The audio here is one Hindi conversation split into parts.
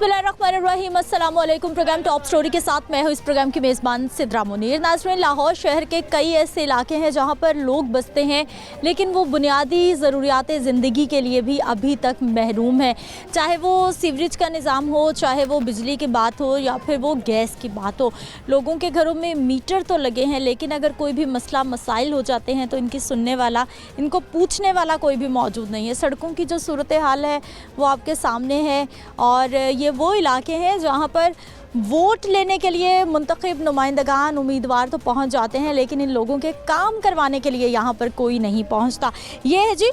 बिस्मिल्लाहिर्रहमानिर्रहीम, अस्सलाम वालेकुम। प्रोग्राम टॉप स्टोरी के साथ मैं हूँ इस प्रोग्राम की मेज़बान सिद्रा मुनीर। नाज़रीन, लाहौर शहर के कई ऐसे इलाके हैं जहाँ पर लोग बसते हैं लेकिन वो बुनियादी ज़रूरियात ज़िंदगी के लिए भी अभी तक महरूम हैं। चाहे वो सीवरेज का निज़ाम हो, चाहे वो बिजली की बात हो या फिर वो गैस की बात हो। लोगों के घरों में मीटर तो लगे हैं लेकिन अगर कोई भी मसला मसाइल हो जाते हैं तो इनकी सुनने वाला, इनको पूछने वाला कोई भी मौजूद नहीं है। सड़कों की जो सूरत हाल है वो आपके सामने है और ये वो इलाके हैं जहाँ पर वोट लेने के लिए मुंतखब नुमाइंदगान उम्मीदवार तो पहुँच जाते हैं लेकिन इन लोगों के काम करवाने के लिए यहाँ पर कोई नहीं पहुँचता। ये है जी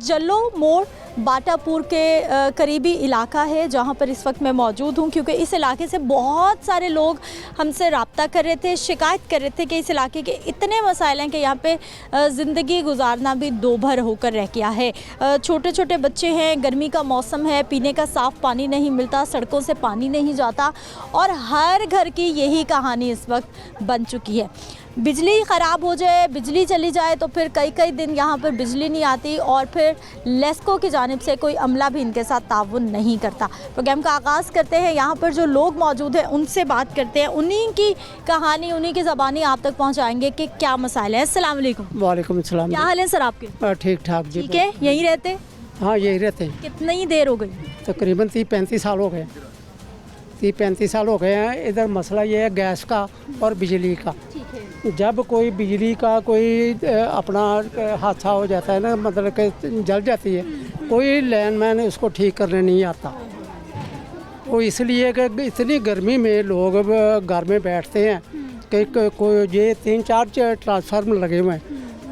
जल्लो मोड़ बाटापुर के करीबी इलाका है जहाँ पर इस वक्त मैं मौजूद हूँ, क्योंकि इस इलाके से बहुत सारे लोग हमसे रब्ता कर रहे थे, शिकायत कर रहे थे कि इस इलाके के इतने मसाइल हैं कि यहाँ पे ज़िंदगी गुजारना भी दोभर होकर रह गया है। छोटे छोटे बच्चे हैं, गर्मी का मौसम है, पीने का साफ़ पानी नहीं मिलता, सड़कों से पानी नहीं जाता और हर घर की यही कहानी इस वक्त बन चुकी है। बिजली ख़राब हो जाए, बिजली चली जाए तो फिर कई कई दिन यहाँ पर बिजली नहीं आती और फिर लेस्को की जानिब से कोई अमला भी इनके साथ ताउन नहीं करता। प्रोग्राम का आगाज़ करते हैं, यहाँ पर जो लोग मौजूद हैं उनसे बात करते हैं, उन्हीं की कहानी, उन्हीं की ज़बानी आप तक पहुँचाएँगे कि क्या मसाइल है। अस्सलाम वालेकुम। वालेकुम अस्सलाम। क्या हाल है सर आपके? ठीक ठाक जी। ठीक है, यहीं रहते? हाँ, यही रहते हैं। कितनी देर हो गई? तकरीबन 30-35 साल हो गए। 30-35 साल हो गए हैं। इधर मसला ये है गैस का और बिजली का। जब कोई बिजली का कोई अपना हादसा हो जाता है ना, मतलब कि जल जाती है, कोई लाइनमैन उसको ठीक करने नहीं आता। वो इसलिए कि इतनी गर्मी में लोग घर में बैठते हैं कि कोई ये 3-4 ट्रांसफार्मर लगे हुए हैं,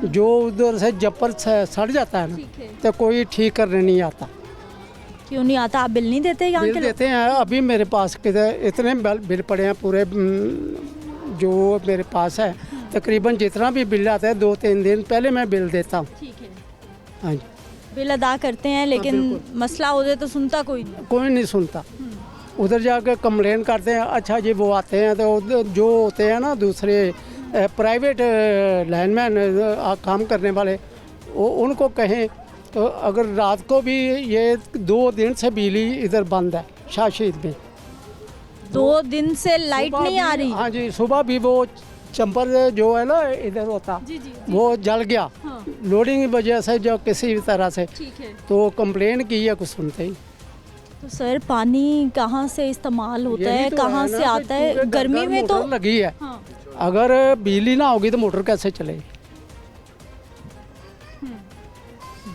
जो उधर से जब पर सड़ जाता है ना तो कोई ठीक करने नहीं आता। क्यों नहीं आता? आप बिल नहीं देते? यहाँ बिल देते हैं। अभी मेरे पास इतने बिल पड़े हैं पूरे जो मेरे पास है, तकरीबन जितना भी बिल आता है 2-3 दिन पहले मैं बिल देता हूँ। ठीक है, हाँ जी, बिल अदा करते हैं लेकिन मसला हो जाए तो सुनता कोई नहीं। कोई नहीं सुनता। उधर जाकर कंप्लेन करते हैं। अच्छा जी, वो आते हैं तो जो होते हैं ना दूसरे प्राइवेट लाइनमैन काम करने वाले, वो उनको कहें तो अगर रात को भी ये 2 दिन से बिजली इधर बंद है शाशीद में। 2 दिन से लाइट नहीं आ रही? हाँ जी, सुबह भी वो चंपर जो है ना इधर होता जी, वो जल गया। हाँ। लोडिंग की वजह से जो किसी भी तरह से, ठीक है। तो कंप्लेन की है, कुछ सुनते ही। तो सर पानी कहाँ से इस्तेमाल होता है, तो कहाँ से आता है? गर्मी में तो लगी है। हाँ। अगर बिजली ना होगी तो मोटर कैसे चलेगी?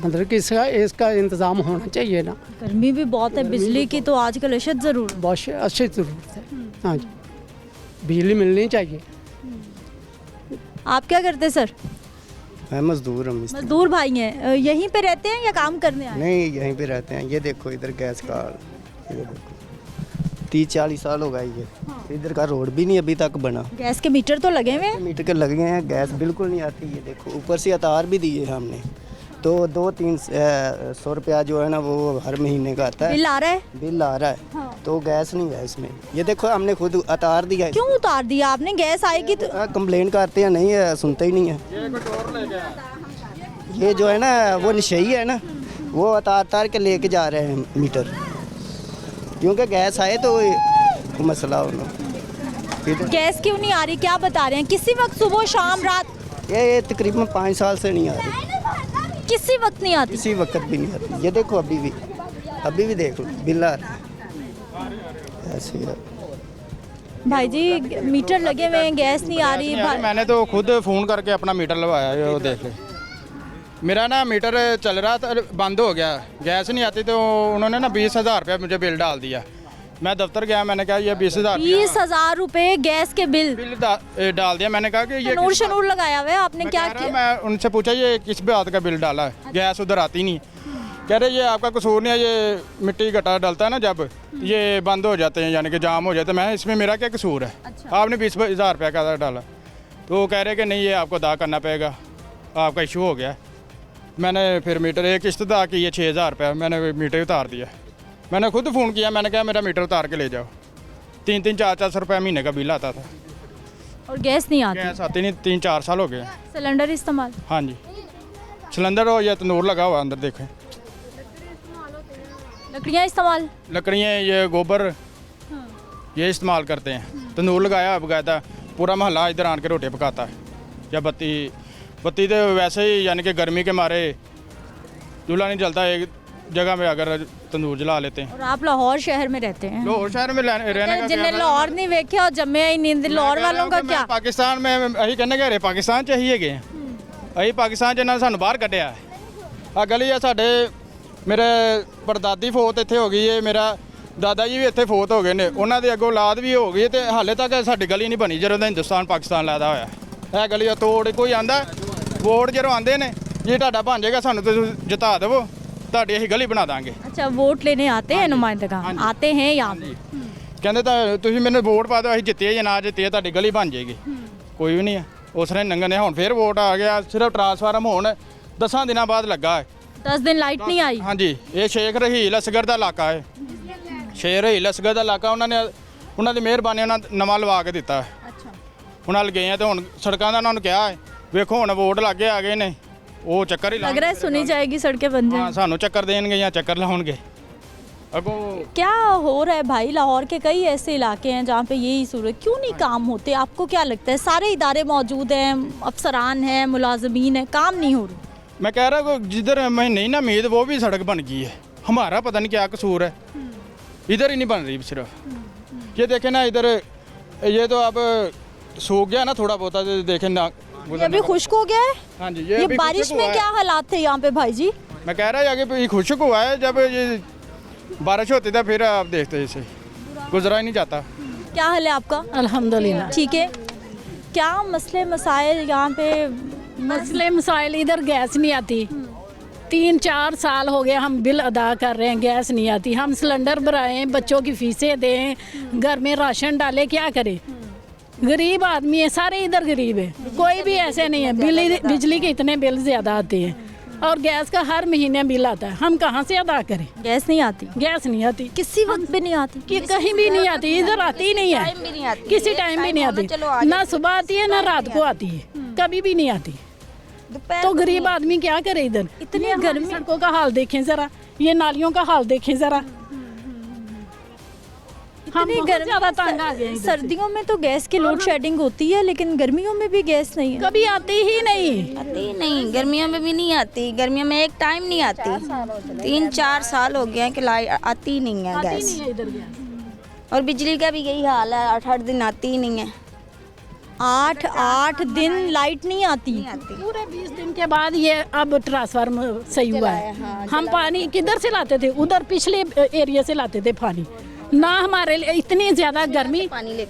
मतलब कि इसका इंतज़ाम होना चाहिए ना। गर्मी भी बहुत है, बिजली की तो आजकल अशद ज़रूरत। बहुत अच्छी ज़रूरत है। हाँ जी, बिजली मिलनी चाहिए। आप क्या करते सर? मैं मजदूर हूँ। मजदूर भाई हैं, यहीं पे रहते हैं या काम करने आए? नहीं, यहीं पे रहते हैं। ये देखो इधर गैस का, ये देखो 30-40 साल हो गए ये। इधर का रोड भी नहीं अभी तक बना। गैस के मीटर तो लगे हुए हैं? मीटर के लगे हैं, गैस बिल्कुल नहीं आती। ये देखो ऊपर से अतार भी दिए हैं हमने, तो 200-300 रुपया जो है ना वो हर महीने का आता है। बिल आ रहा है? बिल आ रहा है। हाँ। तो गैस नहीं है इसमें। ये देखो हमने खुद अतार दिया है। क्यों उतार दिया आपने? गैस आएगी तो कंप्लेन करते हैं, नहीं है, सुनते ही नहीं है। ये जो है ना वो निशई है ना, वो अतार के लेके जा रहे हैं मीटर, क्योंकि गैस आए तो मसला होना। गैस क्यों नहीं आ रही? क्या बता रहे हैं? किसी वक्त सुबह शाम रात? ये तकरीबन 5 साल से नहीं आ रही। किसी वक्त नहीं आती? किसी वक्त भी नहीं आती। ये देखो अभी भी देख लो बिल आ रहा है ऐसे है। भाई जी मीटर लगे हुए हैं, गैस नहीं आ रही। मैंने तो खुद फ़ोन करके अपना मीटर लगवाया है, वो देख ले। मेरा ना मीटर चल रहा था, बंद हो गया, गैस नहीं आती, तो उन्होंने ना 20,000 रुपया मुझे बिल डाल दिया। मैं दफ्तर गया, मैंने कहा ये 20,000 रुपए गैस के बिल डाल दिया। मैंने कहा कि ये नूर शनूर लगाया हुआ है आपने? क्या किया? मैं उनसे पूछा ये किस बात का बिल डाला है, गैस उधर आती नहीं। कह रहे ये आपका कसूर नहीं है, ये मिट्टी गटा डलता है ना जब ये बंद हो जाते हैं, यानी कि जाम हो जाते हैं। मैं इसमें मेरा क्या कसूर है? अच्छा। आपने 20,000 रुपया का डाला। तो वो कह रहे कि नहीं, ये आपको अदा करना पड़ेगा, आपका इशू हो गया। मैंने फिर मीटर एक किस्त अदा की है 6,000 रुपया, मैंने मीटर उतार दिया। मैंने खुद फ़ोन किया, मैंने कहा मेरा मीटर उतार के ले जाओ। 3-3, 4-4 रुपये महीने का बिल आता था और गैस नहीं आती? गैस आती नहीं, 3-4 साल हो गए। सिलेंडर इस्तेमाल? हाँ जी, सिलेंडर हो या तंदूर लगा हुआ अंदर, देखें लकड़ियाँ इस्तेमाल? लकड़ियाँ, ये गोबर, ये इस्तेमाल करते हैं। तंदूर लगाया बकायदा, पूरा मोहल्ला इधर आन के रोटी पकाता है। या बत्ती तो वैसे ही यानी कि गर्मी के मारे चूल्हा नहीं जलता, एक जगह में अगर तंदूर जला लेते हैं। और आप लाहौर शहर में रहते हैं? लाहौर शहर में रहने का जिन्हें लाहौर नहीं वेखे और जम्मे ही नींद, लाहौर वालों का क्या? पाकिस्तान में अही कहने गए पाकिस्तान च अही गए अही पाकिस्तान च इन्होंने सानू बाहर कढ़िया है। आ गली है साढ़े, मेरे परदादी फौत इत्थे हो गई है, मेरा दादा जी भी इत्थे फौत हो गए ने, उन्होंने अगों औलाद भी हो गई तो हाले तक साडी गली नहीं बनी ਜਦੋਂ ਦਾ हिंदुस्तान पाकिस्तान लादा होया। ਇਹ गली ਦਾ ਤੋੜ ਕੋਈ ਆਂਦਾ ਵੋਟ ਜਦੋਂ ਆਂਦੇ ਨੇ ਜੀ ਤੁਹਾਡਾ ਬਣ ਜਾਏਗਾ ਸਾਨੂੰ ਤੁਸੀਂ ਜਿਤਾ ਦੇਵੋ ਤੁਹਾਡੀ ਅਸੀਂ ਗਲੀ ਬਣਾ ਦਾਂਗੇ। अच्छा, वोट लेने आते हैं नुमाइंदगान, आते हैं यहाँ पे? ਕਹਿੰਦੇ ਤਾਂ ਤੁਸੀਂ ਮੈਨੂੰ ਵੋਟ ਪਾ ਦਿਓ, ਅਸੀਂ ਜਿੱਤੀਏ ਜਾਂ ਨਾ ਜਿੱਤੀਏ ਤੁਹਾਡੀ ਗਲੀ ਬਣ ਜਾਏਗੀ। ਕੋਈ ਵੀ ਨਹੀਂ ਹੈ ਉਸ ਨੇ ਨੰਗਨ ਨੇ। ਹੁਣ ਫੇਰ ਵੋਟ ਆ ਗਿਆ, ਸਿਰਫ ਟਰਾਂਸਫਾਰਮ ਹੁਣ 10 ਦਿਨਾਂ ਬਾਅਦ ਲੱਗਾ ਹੈ। 10 दिन लाइट नहीं आई? ਹਾਂਜੀ, ਇਹ ਸ਼ੇਖ ਰਹੀਲ ਅਸਗਰ ਦਾ ਇਲਾਕਾ ਹੈ। ਸ਼ੇਖ ਰਹੀਲ ਅਸਗਰ ਦਾ ਇਲਾਕਾ ਉਹਨਾਂ ਦੀ ਮਿਹਰਬਾਨੀ ਉਹਨਾਂ ਨਵਾਂ ਲਵਾ ਕੇ ਦਿੱਤਾ ਹੈ। अच्छा, ਹੁਣ ਨਾਲ ਗਏ ਆ ਤੇ ਹੁਣ ਸੜਕਾਂ ਦਾ ਉਹਨਾਂ ਨੂੰ ਕਿਹਾ ਹੈ, ਵੇਖੋ ਹੁਣ ਵੋਟ ਲੱਗੇ ਆ ਗਏ ਨੇ, ਉਹ ਚੱਕਰ ਹੀ लग रहा है सुनी जाएगी, सड़कें बन ਹਾਂ जाएंगी। ਸਾਨੂੰ ਚੱਕਰ ਦੇਣਗੇ ਜਾਂ ਚੱਕਰ ਲਾਉਣਗੇ ਅੱਗੋं। क्या हो रहा है भाई? लाहौर के कई ऐसे इलाके हैं जहाँ पे यही सूरत, क्यों नहीं काम होते? आपको क्या लगता है? सारे इदारे मौजूद हैं, अफसरान हैं, मुलाजमीन हैं, काम नहीं हो रहा? मैं कह रहा हूँ जिधर हमें नहीं ना उम्मीद वो भी सड़क बन गई है। हमारा पता नहीं क्या कसूर है, इधर ही नहीं बन रही सिर्फ। ये देखें ना इधर, ये तो अब सूख गया ना थोड़ा बहुत, देखें ना ये अभी खुश्क हो गया है? हाँ जी, ये अभी बारिश खुश्क में हुआ क्या है। हालात थे यहाँ पे भाई जी? मैं कह रहा है कि खुश्क हुआ है, जब ये बारिश होती था फिर आप देखते इसे गुजरा ही नहीं जाता। क्या हाल है आपका? अल्हम्दुलिल्लाह। ठीक है। क्या मसले मसाइल यहाँ पे? मसले मसाइल, इधर गैस नहीं आती। 3-4 साल हो गए हम बिल अदा कर रहे हैं, गैस नहीं आती। हम सिलेंडर भराएं, बच्चों की फीसें दें, घर में राशन डालें, क्या करें? गरीब आदमी है, सारे इधर गरीब है, कोई भी ऐसे नहीं है। बिजली के इतने बिल ज़्यादा आते हैं और गैस का हर महीने बिल आता है, हम कहाँ से अदा करें? गैस नहीं आती? गैस नहीं आती, किसी वक्त भी नहीं आती? कि कहीं भी नहीं आती, इधर आती ही नहीं है, किसी टाइम भी नहीं आती। ना सुबह आती है ना रात को आती है, कभी भी नहीं आती। तो गरीब आदमी क्या करे इधर? इतनी गर्मी, सड़कों का हाल देखें ज़रा, ये नालियों का हाल देखें ज़रा। हम इतनी बहुत गर्मी, ज़्यादा तंग आ गए हैं इधर से। सर्दियों में तो गैस की लोड शेडिंग होती है, लेकिन गर्मियों में भी गैस नहीं है। कभी आती ही नहीं। आती नहीं, गर्मियों में भी नहीं आती। गर्मियों में एक टाइम नहीं आती। 3-4 साल हो गए हैं कि लाइट आती ही नहीं है गैस। और बिजली का भी यही हाल है, 8-8 दिन आती ही नहीं है। 8 दिन लाइट नहीं आती? पूरे 20 दिन के बाद ये अब ट्रांसफार्मर सही हुआ है। हम पानी किधर से लाते थे? उधर पिछले एरिया से लाते थे पानी। ना हमारे लिए इतनी ज़्यादा गर्मी,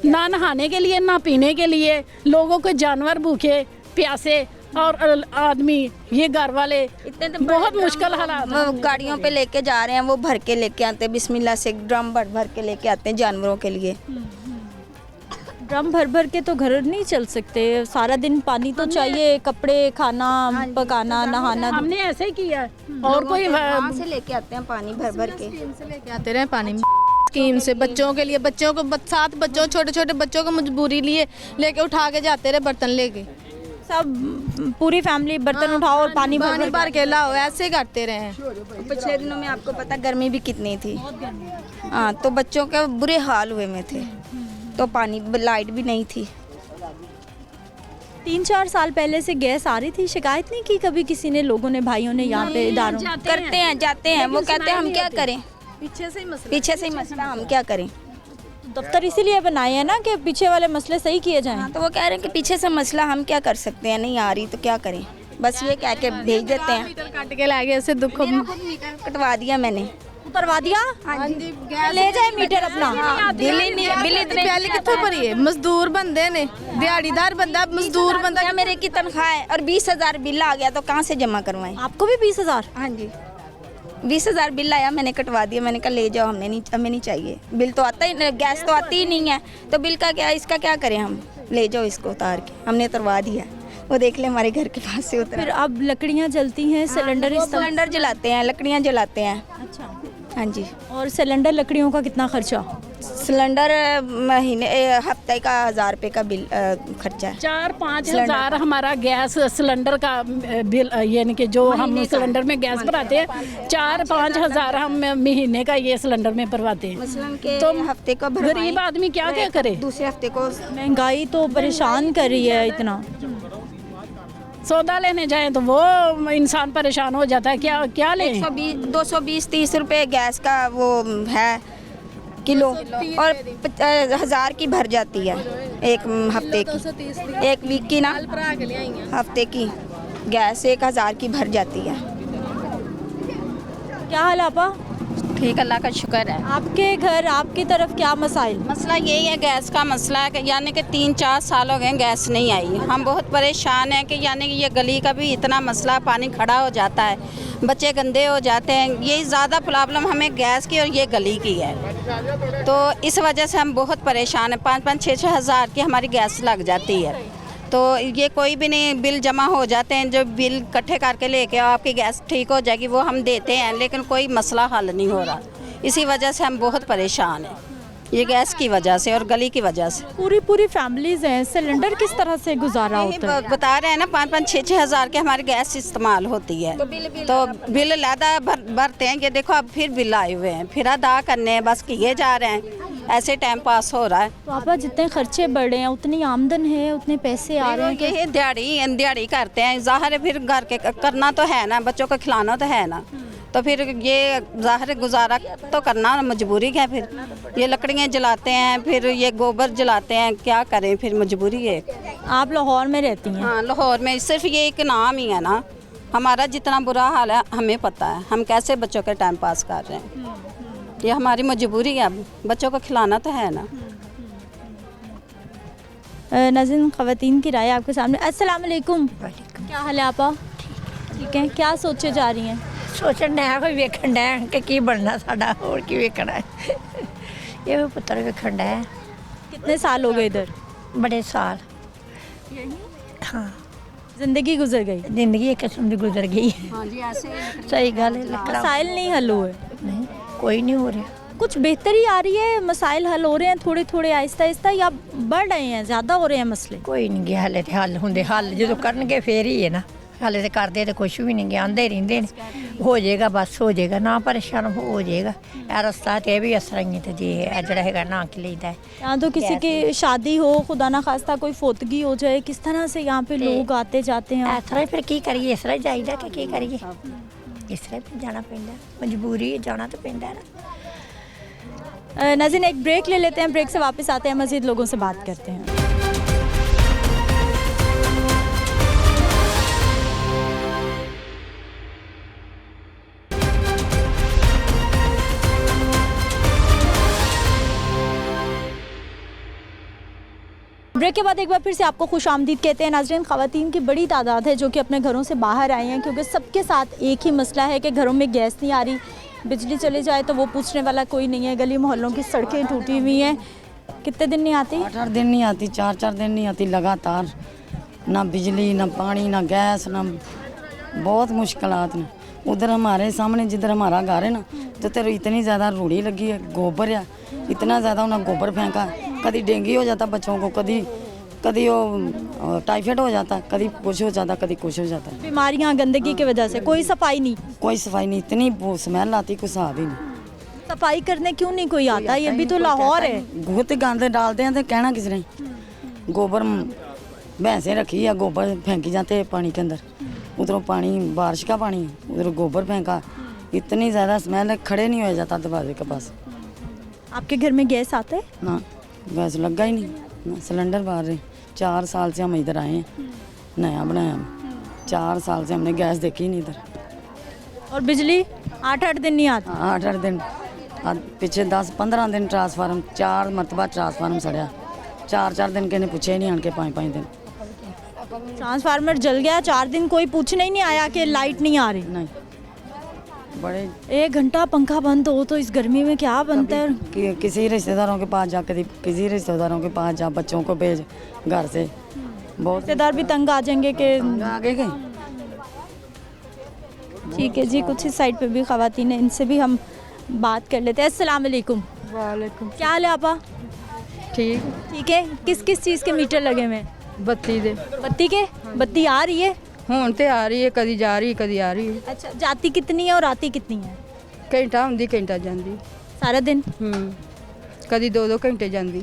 ना नहाने के लिए ना पीने के लिए, लोगों के जानवर भूखे प्यासे और आदमी ये घर वाले इतने तो बहुत मुश्किल हालात हैं। वो गाड़ियों पे लेके जा रहे हैं, वो भर के लेके आते हैं, बिस्मिल्लाह से ड्रम भर भर के लेके आते हैं जानवरों के लिए। ड्रम भर भर के तो घर नहीं चल सकते, सारा दिन पानी तो चाहिए, कपड़े, खाना पकाना, नहाना। हमने ऐसे ही किया और कोई वहाँ से लेके आते हैं पानी भर भर के। लेके आते रहे पानी स्कीम से बच्चों के लिए, बच्चों को 7 बच्चों, छोटे छोटे बच्चों को मजबूरी लिए लेके उठा के जाते रहे बर्तन लेके। सब पूरी फैमिली बर्तन उठाओ और पानी भर भर के लाओ, ऐसे करते रहे हैं। पिछले दिनों में आपको पता गर्मी भी कितनी थी। हाँ, तो बच्चों के बुरे हाल हुए में थे, तो पानी लाइट भी नहीं थी। 3-4 साल पहले से गैस आ रही थी, शिकायत नहीं की कभी किसी ने, लोगों ने, भाइयों ने यहाँ पे इदारों? करते हैं, जाते हैं, वो कहते हैं हम क्या करें, पीछे से ही पीछे से ही मसला, हम क्या करें। दफ्तर इसीलिए बनाए हैं ना कि पीछे वाले मसले सही किए जाएं। हाँ, तो वो कह रहे हैं कि पीछे से मसला, हम क्या कर सकते हैं, नहीं आ रही तो क्या करें, बस ये कह के भेज देते हैं। काट के लाए गए ऐसे दुख कटवा दिया मैंने। उतरवा दिया? ले जाए मीटर अपना। बिल इतने पहले कितों भरी है? मजदूर बंदे ने, दिहाड़ीदार बंदा, मजदूर बंदा। क्या मेरे की तनख्वाह है और 20,000 बिल आ गया, तो कहाँ से जमा करवाएं? आपको भी 20,000? हाँ जी, 20,000 बिल आया, मैंने कटवा दिया। मैंने कहा ले जाओ, हमें नहीं चाहिए। बिल तो आता ही, गैस तो आती ही नहीं है, तो बिल का क्या, इसका क्या करें हम? ले जाओ इसको उतार के, हमने उतरवा दिया। वो देख ले हमारे घर के पास से उतरा। फिर अब लकड़ियाँ जलती हैं, सिलेंडर सिलेंडर जलाते हैं, लकड़ियाँ जलाते हैं। अच्छा। हाँ जी। और सिलेंडर लकड़ियों का कितना खर्चा? सिलेंडर महीने हफ्ते का 1000 रुपये का बिल खर्चा है। 4-5 हज़ार हमारा गैस सिलेंडर का बिल, यानी कि जो हम सिलेंडर में गैस भराते हैं 4-5 हज़ार हम महीने का ये सिलेंडर में भरवाते हैं। मसलन के तो हफ्ते को गरीब आदमी क्या क्या करे? दूसरे हफ्ते को महंगाई तो परेशान कर रही है इतना। सौदा लेने जाए तो वो इंसान परेशान हो जाता है, क्या क्या लें? 220-30 रुपये गैस का वो है किलो, और 1000 की भर जाती है एक हफ्ते की, एक वीक की ना, हफ्ते की गैस 1000 की भर जाती है। क्या हाल आपा? ठीक, अल्लाह का शुक्र है। आपके घर आपकी तरफ क्या मसाइल? मसला यही है, गैस का मसला है कि यानी कि 3-4 साल हो गए गैस नहीं आई। हम बहुत परेशान हैं कि यानी कि ये गली का भी इतना मसला, पानी खड़ा हो जाता है, बच्चे गंदे हो जाते हैं। यही ज़्यादा प्रॉब्लम हमें गैस की और ये गली की है, तो इस वजह से हम बहुत परेशान हैं। 5-5, 6-6 हज़ार की हमारी गैस लग जाती है, तो ये कोई भी नहीं, बिल जमा हो जाते हैं, जो बिल इकट्ठे करके लेके आओ आपकी गैस ठीक हो जाएगी, वो हम देते हैं, लेकिन कोई मसला हल नहीं हो रहा। इसी वजह से हम बहुत परेशान हैं, ये गैस की वजह से और गली की वजह से। पूरी फैमिलीज हैं, सिलेंडर किस तरह से गुजारा होता है? बता रहे हैं ना, 5-5, 6-6 हज़ार की हमारी गैस इस्तेमाल होती है, तो बिल लादा भरते हैं। ये देखो अब फिर बिल आए हुए हैं, फिर अदा करने हैं, बस किए जा रहे हैं, ऐसे टाइम पास हो रहा है। पापा जितने खर्चे बढ़े हैं उतनी आमदन है, उतने पैसे आ रहे हैं कि ये दिहाड़ी करते हैं, ज़ाहिर है फिर घर के करना तो है ना, बच्चों को खिलाना तो है ना, तो फिर ये ज़ाहिर गुजारा तो करना मजबूरी है। फिर ये लकड़ियाँ जलाते हैं, फिर ये गोबर जलाते हैं, क्या करें, फिर मजबूरी है। आप लाहौर में रहती हैं? हाँ, लाहौर में सिर्फ ये एक नाम ही है ना, हमारा जितना बुरा हाल है हमें पता है, हम कैसे बच्चों के टाइम पास कर रहे हैं, ये हमारी मजबूरी है, अब बच्चों को खिलाना तो है ना। नाज़रीन, ख़वातीन की राय आपके सामने। अस्सलाम वालेकुम, क्या हाल है आपा? ठीक है, क्या सोचे जा रही हैं? सोचण डਿਆ ਕੋਈ ਵੇਖਣ ਡਿਆ ਕਿ ਕੀ ਬਣਨਾ ਸਾਡਾ, ਹੋਰ ਕੀ ਵੇਖਣਾ ਹੈ। ਇਹ ਪੁੱਤਰ ਵੇਖਣ ਡਿਆ। कितने साल हो गए इधर? बड़े साल। हाँ, जिंदगी गुजर गई। जिंदगी एक किस्म की गुजर गई। हाँ जी, ऐसे सही गल है। लकड़ा मसाइल नहीं हल हुए? नहीं, कोई नहीं हो रहा। कुछ बेहतरी आ रही है, मसाइल हल हो रहे हैं थोड़े थोड़े आहिस्ता आहिस्ता, या बढ़ रहे हैं, ज़्यादा हो रहे हैं मसले? कोई नहीं गया हाले ते हल होंगे, हल जो करनगे फिर ही है ना, हाले तो करते तो कुछ भी नहीं गया, आंदे रहते हैं, हो जाएगा बस हो जाएगा, ना परेशान हो जाएगा। यह रास्ता तो भी असर ही तो जी जरा है ना कि लेता है। यहाँ तो किसी की शादी हो, खुदा ना खास्ता कोई फोतगी हो जाए, किस तरह से यहाँ पे लोग आते जाते हैं? इस तरह फिर की करिए, इस तरह जाइए कि की करिए, इस तरह फिर जाना पैंदा, मजबूरी है, जाना तो पैंदा है ना। नाज़रीन, एक ब्रेक ले लेते हैं, ब्रेक से वापस आते हैं, मज़ीद लोगों से बात करते हैं। ब्रेक के बाद एक बार फिर से आपको खुश आमदीद कहते हैं। नाज़रीन, ख़वातीन की बड़ी तादाद है जो कि अपने घरों से बाहर आई हैं, क्योंकि सबके साथ एक ही मसला है कि घरों में गैस नहीं आ रही, बिजली चले जाए तो वो पूछने वाला कोई नहीं है, गली मोहल्लों की सड़कें टूटी हुई हैं। कितने दिन नहीं आती? 8-8 दिन नहीं आती, 4-4 दिन नहीं आती लगातार, ना बिजली, ना पानी, ना गैस, ना बहुत मुश्किलात हैं। उधर हमारे सामने जिधर हमारा घर है ना, तो तेरे इतनी ज़्यादा रूढ़ी लगी है, गोबर है, इतना ज़्यादा उन्हें गोबर फेंका, कभी डेंगू हो जाता बच्चों को, कभी वो टाइफाइड हो जाता, कभी कुछ हो जाता, कभी कुछ हो जाता। बीमारियाँ गंदगी की वजह से, कोई सफाई नहीं? कोई सफाई नहीं, इतनी स्मेल आती, कुछ हिसाब ही नहीं। सफाई करने क्यों नहीं कोई आता? ये भी तो लाहौर है। बहुत गंद डालते हैं तो कहना किस ने, गोबर भैंसें रखी है, गोबर फेंकी जाते हैं पानी के अंदर, उधरों पानी बारिश का पानी, उधर गोबर फेंका, इतनी ज़्यादा स्मेल, खड़े नहीं हो जाता दरवाजे के पास। आपके घर में गैस आते है? ना, गैस लगा ही नहीं ना, सिलेंडर बार रहे। 4 साल से हम इधर आए हैं, नया बनाया, 4 साल से हमने गैस देखी नहीं इधर। और बिजली 8-8 दिन नहीं आती? 8-8 दिन, पीछे 10-15 दिन ट्रांसफार्म, 4 मरतबा ट्रांसफार्म सड़िया, 4-4 दिन किसी पूछे नहीं, आन के 5-5 दिन। ट्रांसफार्मर जल गया, 4 दिन कोई पूछने ही नहीं आया कि लाइट नहीं आ रही? नहीं, बड़े 1 घंटा पंखा बंद हो तो इस गर्मी में क्या बनता है? किसी रिश्तेदारों के पास जा, कभी किसी रिश्तेदारों के पास जा, बच्चों को भेज घर से, बहुत रिश्तेदार भी तंग आ जाएंगे कि आगे गए। ठीक है जी, कुछ इस साइड पे भी ख़वातीन हैं, इनसे भी हम बात कर लेते हैं। अस्सलाम वालेकुम, वालेकुम। क्या हाल है आपा? ठीक ठीक है। किस किस चीज़ के मीटर लगे हुए हैं? बत्ती दे बत्ती के? बत्ती आ रही है? ਹੁਣ ਤੇ ਆ ਰਹੀ ਹੈ, ਕਦੀ ਜਾ ਰਹੀ ਕਦੀ ਆ ਰਹੀ ਹੈ। अच्छा, जाती कितनी है और आती कितनी है? ਘੰਟਾ ਹੁੰਦੀ ਘੰਟਾ ਜਾਂਦੀ। सारा दिन? ਕਦੀ 2-2 ਘੰਟੇ ਜਾਂਦੀ।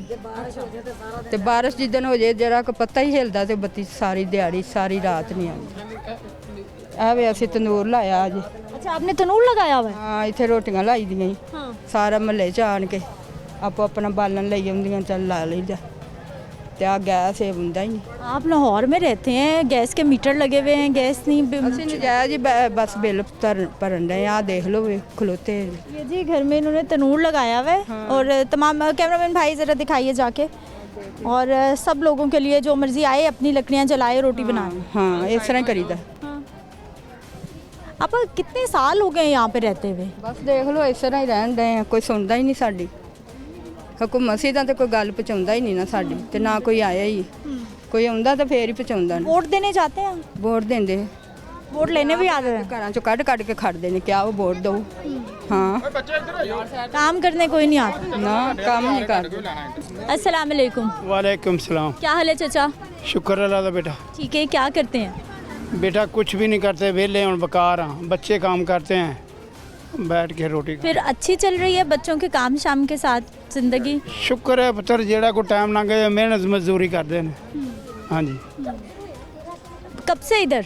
ਤੇ ਬਾਰਿਸ਼ ਜਿੱਦਣ ਹੋ ਜੇ ਜਰਾ ਕੋ ਪੱਤਾ ਹੀ ਹਿਲਦਾ ਤੇ ਬੱਤੀ ਸਾਰੀ ਦਿਹਾੜੀ ਸਾਰੀ ਰਾਤ ਨਹੀਂ ਆਉਂਦੀ। ਆਵੇ ਅਸੀਂ ਤੰਦੂਰ ਲਾਇਆ ਅੱਜ। अच्छा, आपने तनूर लगाया हुआ है? ਹਾਂ ਇੱਥੇ ਰੋਟੀਆਂ ਲਾਈ ਦੀਆਂ ਹੀ। हाँ। ਸਾਰਾ ਮਹੱਲੇ ਚ ਆਣ ਕੇ ਆਪੋ ਆਪਣਾ ਬਾਲਣ ਲਈ ਆਉਂਦੀਆਂ, ਚੱਲ ਲਾ ਲਈਦਾ। ਤੇ ਆ ਗੈਸ ਇਹ ਹੁੰਦਾ ਹੀ ਨਹੀਂ। आप लाहौर में रहते हैं, गैस के मीटर लगे हुए हैं, गैस नहीं ਅਸੀਂ ਨਜਾਇਜ਼ ਹੀ ਬਸ ਬਿੱਲ ਭਰਨ ਰਹੇ ਆ। ਦੇਖ ਲਓ ਵੇ ਖਲੋਤੇ। ये जी घर में इन्होंने तनूर लगाया हुआ है। और तमाम कैमरामैन भाई ज़रा दिखाइए जाके। और सब लोगों के लिए जो मर्जी आए अपनी लकड़ियाँ जलाए, रोटी बनाए। ਹਾਂ ਇਸ ਤਰ੍ਹਾਂ ਹੀ ਕਰੀਦਾ। आप कितने साल हो गए यहाँ पे रहते हुए? ਬਸ ਦੇਖ ਲਓ ਇਸ ਤਰ੍ਹਾਂ ਹੀ ਰਹਿਣ ਡਏ ਆ। ਕੋਈ ਸੁਣਦਾ ਹੀ ਨਹੀਂ ਸਾਡੀ ਹਕੂਮਤ ਸੀ ਤਾਂ ਤੇ ਕੋਈ ਗੱਲ ਪਹੁੰਚਾਉਂਦਾ ਹੀ ਨਹੀਂ ਨਾ ਸਾਡੀ। ਤੇ ਨਾ ਕੋਈ ਆਇਆ ਹੀ। ਕੋਈ ਆਉਂਦਾ ਤਾਂ ਫੇਰ ਹੀ ਪਹੁੰਚਾਉਂਦਾ। वोट देने जाते हैं? ਵੋਟ ਦਿੰਦੇ वोट लेने भी आते हैं? ਘਰਾਂ ਚੋਂ ਕੱਢ ਕੱਢ ਕੇ ਖੜਦੇ ਨੇ ਕਿਆ ਉਹ ਵੋਟ ਦਊ। ਹਾਂ काम करने कोई नहीं आता? ਨਾ ਕੰਮ ਨਹੀਂ ਕਰਦੇ। अस्सलाम वालेकुम। वालेकुम सलाम। क्या हाल है चाचा? शुक्र अल्लाह दा बेटा। ठीक है। क्या करते हैं? बेटा कुछ भी नहीं करते, वेले हूँ बेकार हाँ। बच्चे काम करते हैं बैठ के रोटी। फिर अच्छी चल रही है बच्चों के काम शाम के साथ ज़िंदगी? शुक्र है पुत्र जेड़ा को टाइम लंघ गया मेहनत मजदूरी करते हैं। हाँ जी। कब से इधर?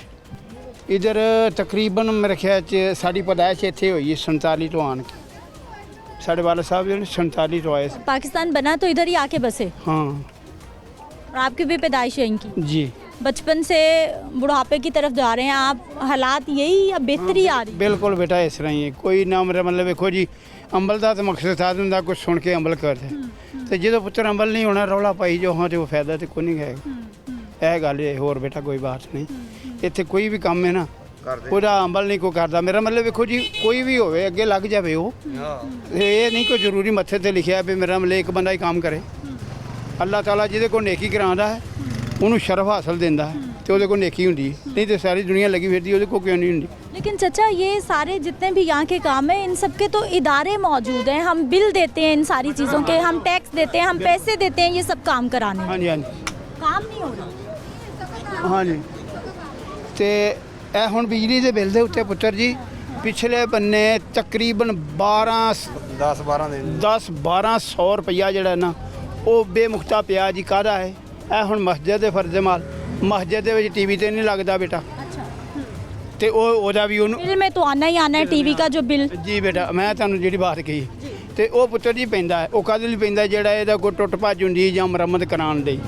इधर तकरीबन मेरे ख्याल च साड़ी पैदाइश इत्थे हुई है 47 तो आन के। साढ़े वाला साहब जो 47 तो आए। पाकिस्तान बना तो इधर ही आके बसे? हाँ। और आपकी भी पैदाइश है इनकी? जी। बचपन से बुढ़ापे की तरफ जा रहे हैं आप, हालात यही या बेहतरी आ रही? बिल्कुल बेटा इस तरह ही है। कोई ना मेरा मतलब देखो जी अंबल का तो मकसद था हुंदा कुछ सुन के अंबल करते तो जो पुत्र अंबल नहीं होना रौला पाई जो हाँ तो फायदा तो कोई नहीं है। यह गल है होर बेटा कोई बात नहीं। इत्थे कोई भी काम है ना ਉਹਦਾ ਅੰਬਲ ਨਹੀਂ ਕੋਈ ਕਰਦਾ। ਮੇਰਾ ਮਤਲਬ ਵੇਖੋ ਜੀ ਕੋਈ ਵੀ ਹੋਵੇ ਅੱਗੇ ਲੱਗ ਜਾਵੇ ਉਹ। ਇਹ ਨਹੀਂ ਕੋਈ ਜ਼ਰੂਰੀ ਮੱਥੇ ਤੇ ਲਿਖਿਆ ਵੀ ਮੇਰਾ ਮਤਲਬ ਇੱਕ ਬੰਦਾ ਹੀ ਕੰਮ ਕਰੇ। ਅੱਲਾਹ ਤਾਲਾ ਜਿਹਦੇ ਕੋਲ ਨੇਕੀ ਕਰਾਉਂਦਾ ਹੈ ਉਹਨੂੰ ਸ਼ਰਫ ਹਾਸਲ ਦਿੰਦਾ ਹੈ ਤੇ ਉਹਦੇ ਕੋਲ ਨੇਕੀ ਹੁੰਦੀ ਹੈ। ਨਹੀਂ ਤੇ ਸਾਰੀ ਦੁਨੀਆ ਲੱਗੀ ਫਿਰਦੀ ਉਹਦੇ ਕੋਲ ਕਿਉਂ नहीं ਹੁੰਦੀ। लेकिन चाचा ये सारे जितने भी यहाँ के काम हैं इन सब के तो इदारे मौजूद हैं, हम बिल देते हैं इन सारी चीज़ों के, हम टैक्स देते हैं, हम पैसे देते हैं ये सब काम कराने। हाँ जी हाँ जी। काम नहीं हो रहा। हाँ जी। ਤੇ ਇਹ ਹੁਣ ਬਿਜਲੀ ਦੇ ਬਿੱਲ ਦੇ ਉੱਤੇ ਪੁੱਤਰ ਜੀ ਪਿਛਲੇ ਬੰਨੇ ਤਕਰੀਬਨ 10-1200 ਰੁਪਈਆ ਜਿਹੜਾ ਨਾ ਉਹ ਬੇਮੁਖਤਾ ਪਿਆ ਜੀ। ਕਾਹਦਾ ਹੈ ਇਹ ਹੁਣ ਮਸਜਿਦ ਦੇ ਫਰਜ਼ ਮਾਲ ਮਸਜਿਦ ਦੇ ਵਿੱਚ ਟੀਵੀ ਤੇ ਨਹੀਂ ਲੱਗਦਾ ਬੇਟਾ। ਤੇ ਉਹਦਾ ਵੀ ਉਹਨੂੰ बिल में तो आना ही आना है टीवी का जो बिल। ਜੀ ਬੇਟਾ ਮੈਂ ਤੁਹਾਨੂੰ ਜਿਹੜੀ ਬਾਤ ਕਹੀ ਤੇ ਉਹ ਪੁੱਤਰ ਜੀ ਪੈਂਦਾ ਹੈ। ਉਹ ਕਾਹਦੇ ਲਈ ਪੈਂਦਾ ਜਿਹੜਾ ਇਹਦਾ ਕੋਈ ਟੁੱਟ ਭੱਜ ਹੁੰਦੀ ਜਾਂ ਮੁਰੰਮਤ ਕਰਾਉਣ ਦੀ।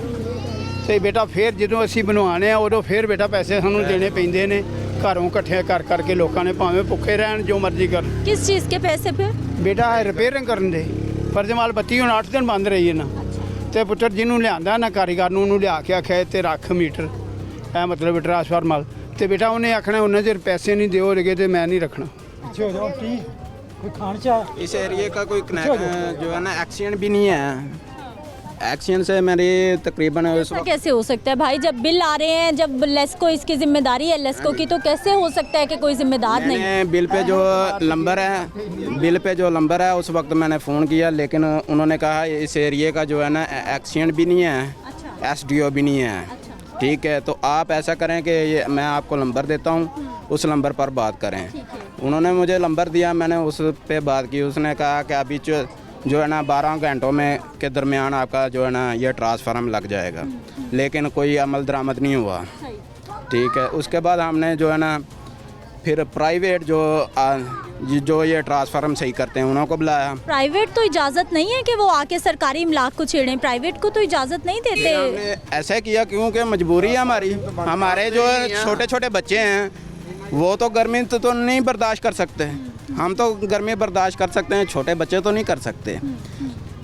ਤੇ ਬੇਟਾ ਫਿਰ ਜਦੋਂ ਅਸੀਂ ਬਣਵਾਉਣੇ ਆ ਉਦੋਂ ਫਿਰ ਬੇਟਾ ਪੈਸੇ ਸਾਨੂੰ ਦੇਣੇ ਪੈਂਦੇ ਨੇ ਘਰੋਂ ਇਕੱਠੇ ਕਰ ਕਰਕੇ ਲੋਕਾਂ ਨੇ ਭਾਵੇਂ ਭੁੱਖੇ ਰਹਿਣ ਜੋ ਮਰਜ਼ੀ ਕਰਨ। किस चीज़ के पैसे फिर? ਬੇਟਾ ਰਿਪੇਅਰਿੰਗ ਕਰਨ ਦੇ ਫਰਜ਼ਮਾਲ ਬੱਤੀ ਹੁਣ 8 ਦਿਨ ਬੰਦ ਰਹੀ ਹੈ ਨਾ। ਤੇ ਪੁੱਤਰ ਜਿਹਨੂੰ ਲਿਆਂਦਾ ਨਾ ਕਾਰੀਗਰ ਨੂੰ ਉਹਨੂੰ ਲਿਆ ਕੇ ਆਖਿਆ ਤੇ ਰੱਖ ਮੀਟਰ ਇਹ ਮਤਲਬ ਟਰਾਂਸਫਾਰਮਰ ਤੇ ਬੇਟਾ ਉਹਨੇ ਆਖਣਾ ਉਹਨਾਂ ਚਿਰ ਪੈਸੇ ਨਹੀਂ ਦਿਓ ਲਗੇ ਤੇ मैं नहीं रखना। कोई खान चाह इस एरिए का कोई जो है ना एक्सीडेंट भी नहीं है। एक्सीडेंट से मेरे तकरीबन ऐसा कैसे हो सकता है भाई? जब बिल आ रहे हैं, जब लेस्को इसकी जिम्मेदारी है लेस्को की, तो कैसे हो सकता है कि कोई जिम्मेदार नहीं? बिल पे जो नंबर है उस वक्त मैंने फ़ोन किया लेकिन उन्होंने कहा इस एरिए का जो है ना एक्सीडेंट भी नहीं है, SDO भी नहीं है। ठीक है तो आप ऐसा करें कि मैं आपको नंबर देता हूँ, उस नंबर पर बात करें। उन्होंने मुझे नंबर दिया, मैंने उस पे बात की। उसने कहा कि अभी जो है ना 12 घंटों में के दरमियान आपका जो है ना ये ट्रांसफार्मर लग जाएगा। लेकिन कोई अमल दरामद नहीं हुआ। ठीक है उसके बाद हमने जो है ना फिर प्राइवेट जो ये ट्रांसफार्मर सही करते हैं उन्होंने को बुलाया। प्राइवेट तो इजाज़त नहीं है कि वो आके सरकारी इमलाक को छेड़ें, प्राइवेट को तो इजाज़त नहीं देते। हमने ऐसा किया क्योंकि मजबूरी है हमारी। हमारे जो छोटे छोटे बच्चे हैं वो तो गर्मी तो नहीं बर्दाश्त कर सकते। हम तो गर्मी बर्दाश्त कर सकते हैं, छोटे बच्चे तो नहीं कर सकते।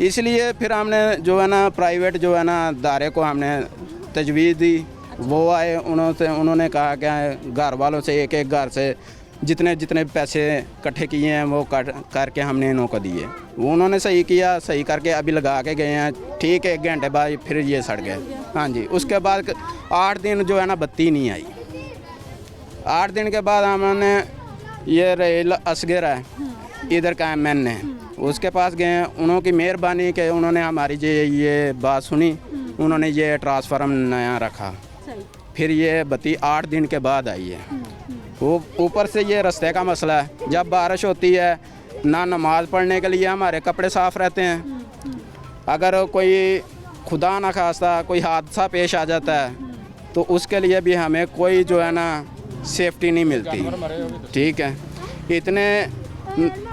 इसलिए फिर हमने जो है ना प्राइवेट जो है ना दायरे को हमने तजवीज़ दी। वो आए उन्होंने कहा कि घर वालों से एक घर से जितने पैसे इकट्ठे किए हैं वो करके हमने इनको दिए। उन्होंने सही किया, सही करके अभी लगा के गए हैं। ठीक है 1 घंटे बाद फिर ये सड़ गए। हाँ जी उसके बाद 8 दिन जो है ना बत्ती नहीं आई। 8 दिन के बाद हमने ये रेल असगर है इधर का MN है उसके पास गए हैं, उन्होंने मेहरबानी कि उन्होंने हमारी ये बात सुनी, उन्होंने ये ट्रांसफार्म नया रखा। फिर ये बत्ती 8 दिन के बाद आई है। वो ऊपर से ये रास्ते का मसला है, जब बारिश होती है ना नमाज पढ़ने के लिए हमारे कपड़े साफ़ रहते हैं, अगर कोई खुदा ना खास्ता कोई हादसा पेश आ जाता है तो उसके लिए भी हमें कोई जो है ना सेफ्टी नहीं मिलती। ठीक है, इतने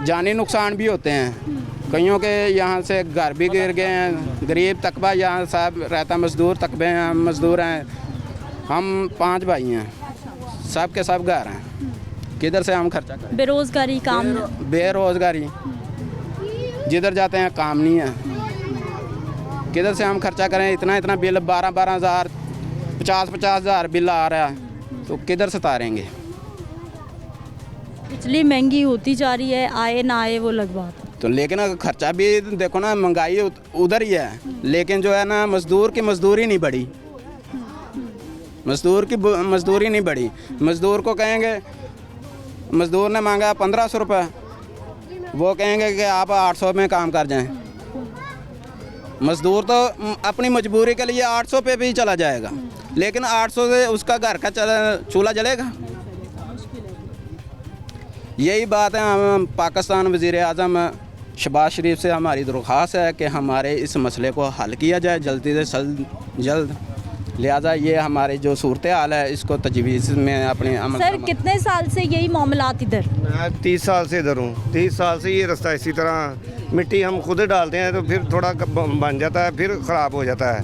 जानी नुकसान भी होते हैं, कईयों के यहाँ से घर भी गिर गए हैं, गरीब तकबा यहाँ साहब रहता, मज़दूर तकबे हैं, मज़दूर हैं, हम 5 भाई हैं, सब के सब घर हैं, किधर से हम खर्चा करें? बेरोज़गारी, काम बेरोज़गारी, जिधर जाते हैं काम नहीं है, किधर से हम खर्चा करें? इतना बिल 12-12 हज़ार 50-50 हज़ार बिल आ रहा है, तो किधर से तारेंगे? बिजली महंगी होती जा रही है, आए ना आए वो अलग बात है। तो लेकिन अगर खर्चा भी देखो ना, महंगाई उधर ही है, लेकिन जो है ना मज़दूर की मज़दूरी नहीं बढ़ी, मज़दूर की मज़दूरी नहीं बढ़ी। मज़दूर को कहेंगे, मज़दूर ने मांगा 1500 रुपये, वो कहेंगे कि आप 800 में काम कर जाएं। मज़दूर तो अपनी मजबूरी के लिए 800 पे भी चला जाएगा, लेकिन 800 से उसका घर का चूल्हा जलेगा? यही बात है। हम पाकिस्तान वज़ीर आज़म शहबाज शरीफ से हमारी दरख्वास्त है कि हमारे इस मसले को हल किया जाए जल्दी से जल्द। लिहाजा ये हमारी जो सूरत हाल है इसको तजवीज़ में अपने अमल। सर कितने साल से यही मामलात इधर? मैं 30 साल से इधर हूँ। 30 साल से ये रास्ता इसी तरह, मिट्टी हम खुद डालते हैं तो फिर थोड़ा बन जाता है, फिर ख़राब हो जाता है,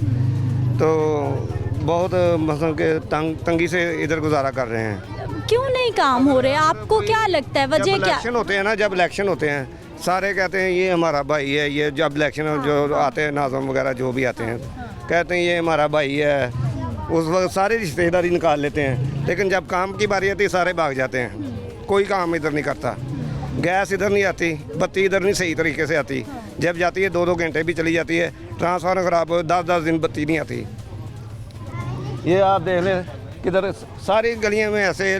तो बहुत मतलब के तंगी से इधर गुजारा कर रहे हैं। क्यों नहीं काम हो रहे? आपको क्या लगता है वजह क्या? इलेक्शन होते हैं ना, जब इलेक्शन होते हैं सारे कहते हैं ये हमारा भाई है, ये जब इलेक्शन जो आते हैं नाज़म वगैरह जो भी आते हैं कहते हैं ये हमारा भाई है, उस वक्त सारी रिश्तेदारी निकाल लेते हैं, लेकिन जब काम की बारी आती है सारे भाग जाते हैं, कोई काम इधर नहीं करता। गैस इधर नहीं आती, बत्ती इधर नहीं सही तरीके से आती, जब जाती है 2-2 घंटे भी चली जाती है, ट्रांसफार्मर ख़राब हो 10-10 दिन बत्ती नहीं आती। ये आप देख लें किधर सारी गलियों में ऐसे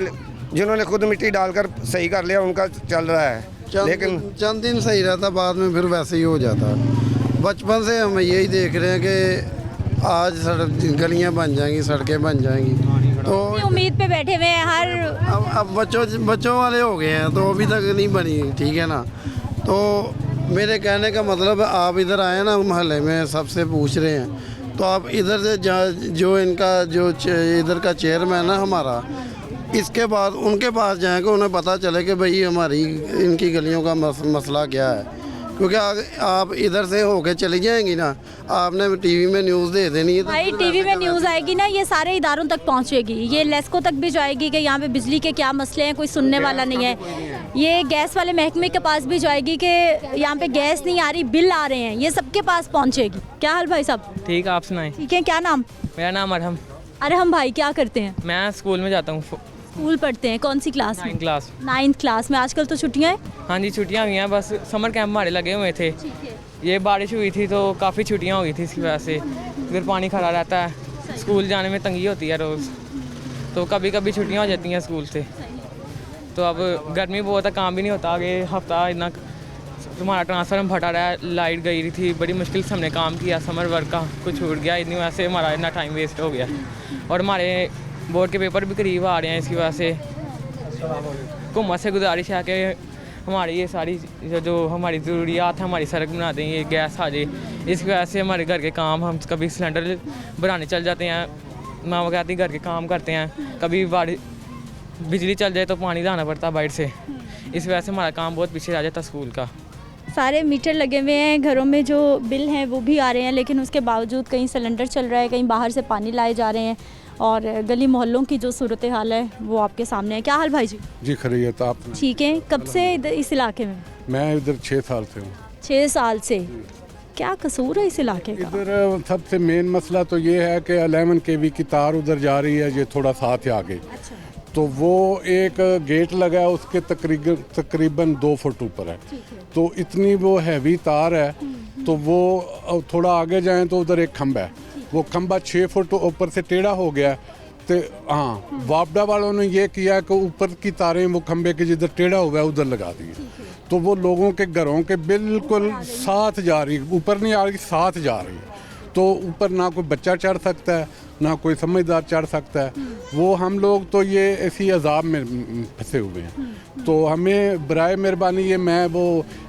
जिन्होंने खुद मिट्टी डालकर सही कर लिया उनका चल रहा है, लेकिन चंद दिन सही रहता, बाद में फिर वैसे ही हो जाता है। बचपन से हम यही देख रहे हैं कि आज गलियां बन जाएंगी, सड़कें बन जाएंगी, तो उम्मीद पे बैठे हुए हैं हर। अब बच्चों वाले हो गए हैं तो अभी तक नहीं बनी, ठीक है ना। तो मेरे कहने का मतलब आप इधर आए ना, मोहल्ले में सबसे पूछ रहे हैं, तो आप इधर से जो इनका जो इधर का चेयरमैन है हमारा, इसके बाद उनके पास जाएंगे, उन्हें पता चले कि भाई हमारी इनकी गलियों का मसला क्या है, क्योंकि आप इधर से होके चली जाएंगी ना, आपने टीवी में न्यूज़ दे देनी है तो भाई टीवी में न्यूज़ आएगी ना, ये सारे इदारों तक पहुंचेगी, ये लेस्को तक भी जाएगी कि यहाँ पे बिजली के क्या मसले हैं, कोई सुनने वाला नहीं है। ये गैस वाले महकमे के पास भी जाएगी कि यहाँ पे गैस नहीं आ रही, बिल आ रहे हैं, ये सबके पास पहुँचेगी। क्या हाल भाई साहब? ठीक है, आप सुनाएं। ठीक है, क्या नाम? मेरा नाम अरहम। अरहम भाई क्या करते हैं? मैं स्कूल में जाता हूँ। स्कूल पढ़ते हैं? कौन सी क्लास में? 9th क्लास में। आजकल तो छुट्टियाँ हैं? हाँ जी, छुट्टियाँ हुई हैं, बस समर कैंप हमारे लगे हुए थे। ये बारिश हुई थी तो काफ़ी छुट्टियाँ हो गई थी, इसकी वजह से फिर पानी खड़ा रहता है, स्कूल जाने में तंगी होती है रोज़, तो कभी कभी छुट्टियाँ हो जाती हैं स्कूल से। तो अब गर्मी बहुत है, काम भी नहीं होता, आगे हफ्ता इतना तुम्हारा ट्रांसफार्मर फटा रहा है, लाइट गई थी, बड़ी मुश्किल से हमने काम किया, समर वर्क का कुछ छूट गया, इतनी वजह से हमारा इतना टाइम वेस्ट हो गया, और हमारे बोर्ड के पेपर भी करीब आ रहे हैं, इसकी वजह से हुकूमत से गुजारिश है कि हमारी ये सारी जो हमारी ज़रूरियात है, हमारी सड़क बना दें, ये गैस आ जाए, इसकी वजह से हमारे घर के काम, हम कभी सिलेंडर बनाने चल जाते हैं, माँ वो कहती घर के काम करते हैं, कभी बिजली चल जाए तो पानी लाना पड़ता है बाहर से, इस वजह से हमारा काम बहुत पीछे रह जाता स्कूल का। सारे मीटर लगे हुए हैं, घरों में जो बिल हैं वो भी आ रहे हैं, लेकिन उसके बावजूद कहीं सिलेंडर चल रहा है, कहीं बाहर से पानी लाए जा रहे हैं, और गली मोहल्लों की जो सूरत हाल है वो आपके सामने है। क्या हाल भाई जी? जी खैरियत, आप ठीक है। कब से इधर इस इलाके में? मैं इधर 6 साल से हूँ। 6 साल से? क्या कसूर है इस इलाके का? इधर सबसे मेन मसला तो ये है कि 11 kV की तार उधर जा रही है, ये थोड़ा साथ आगे। अच्छा। तो वो एक गेट लगा है, उसके तकरीबन 2 फुट ऊपर है, तो इतनी वो हैवी तार है, तो वो थोड़ा आगे जाएं तो उधर एक खंभा है, वो खंभा 6 फुट ऊपर से टेढ़ा हो गया, तो हाँ वापडा वालों ने ये किया कि ऊपर की तारें वो खंबे के जिधर टेढ़ा हुआ है उधर लगा दिए, तो वो लोगों के घरों के बिल्कुल साथ जा रही, ऊपर नहीं आ रही, साथ जा रही, तो ऊपर ना कोई बच्चा चढ़ सकता है ना कोई समझदार चढ़ सकता है। वो हम लोग तो ये ऐसी अजाब में फंसे हुए हैं। तो हमें बराए मेहरबानी ये मैं वो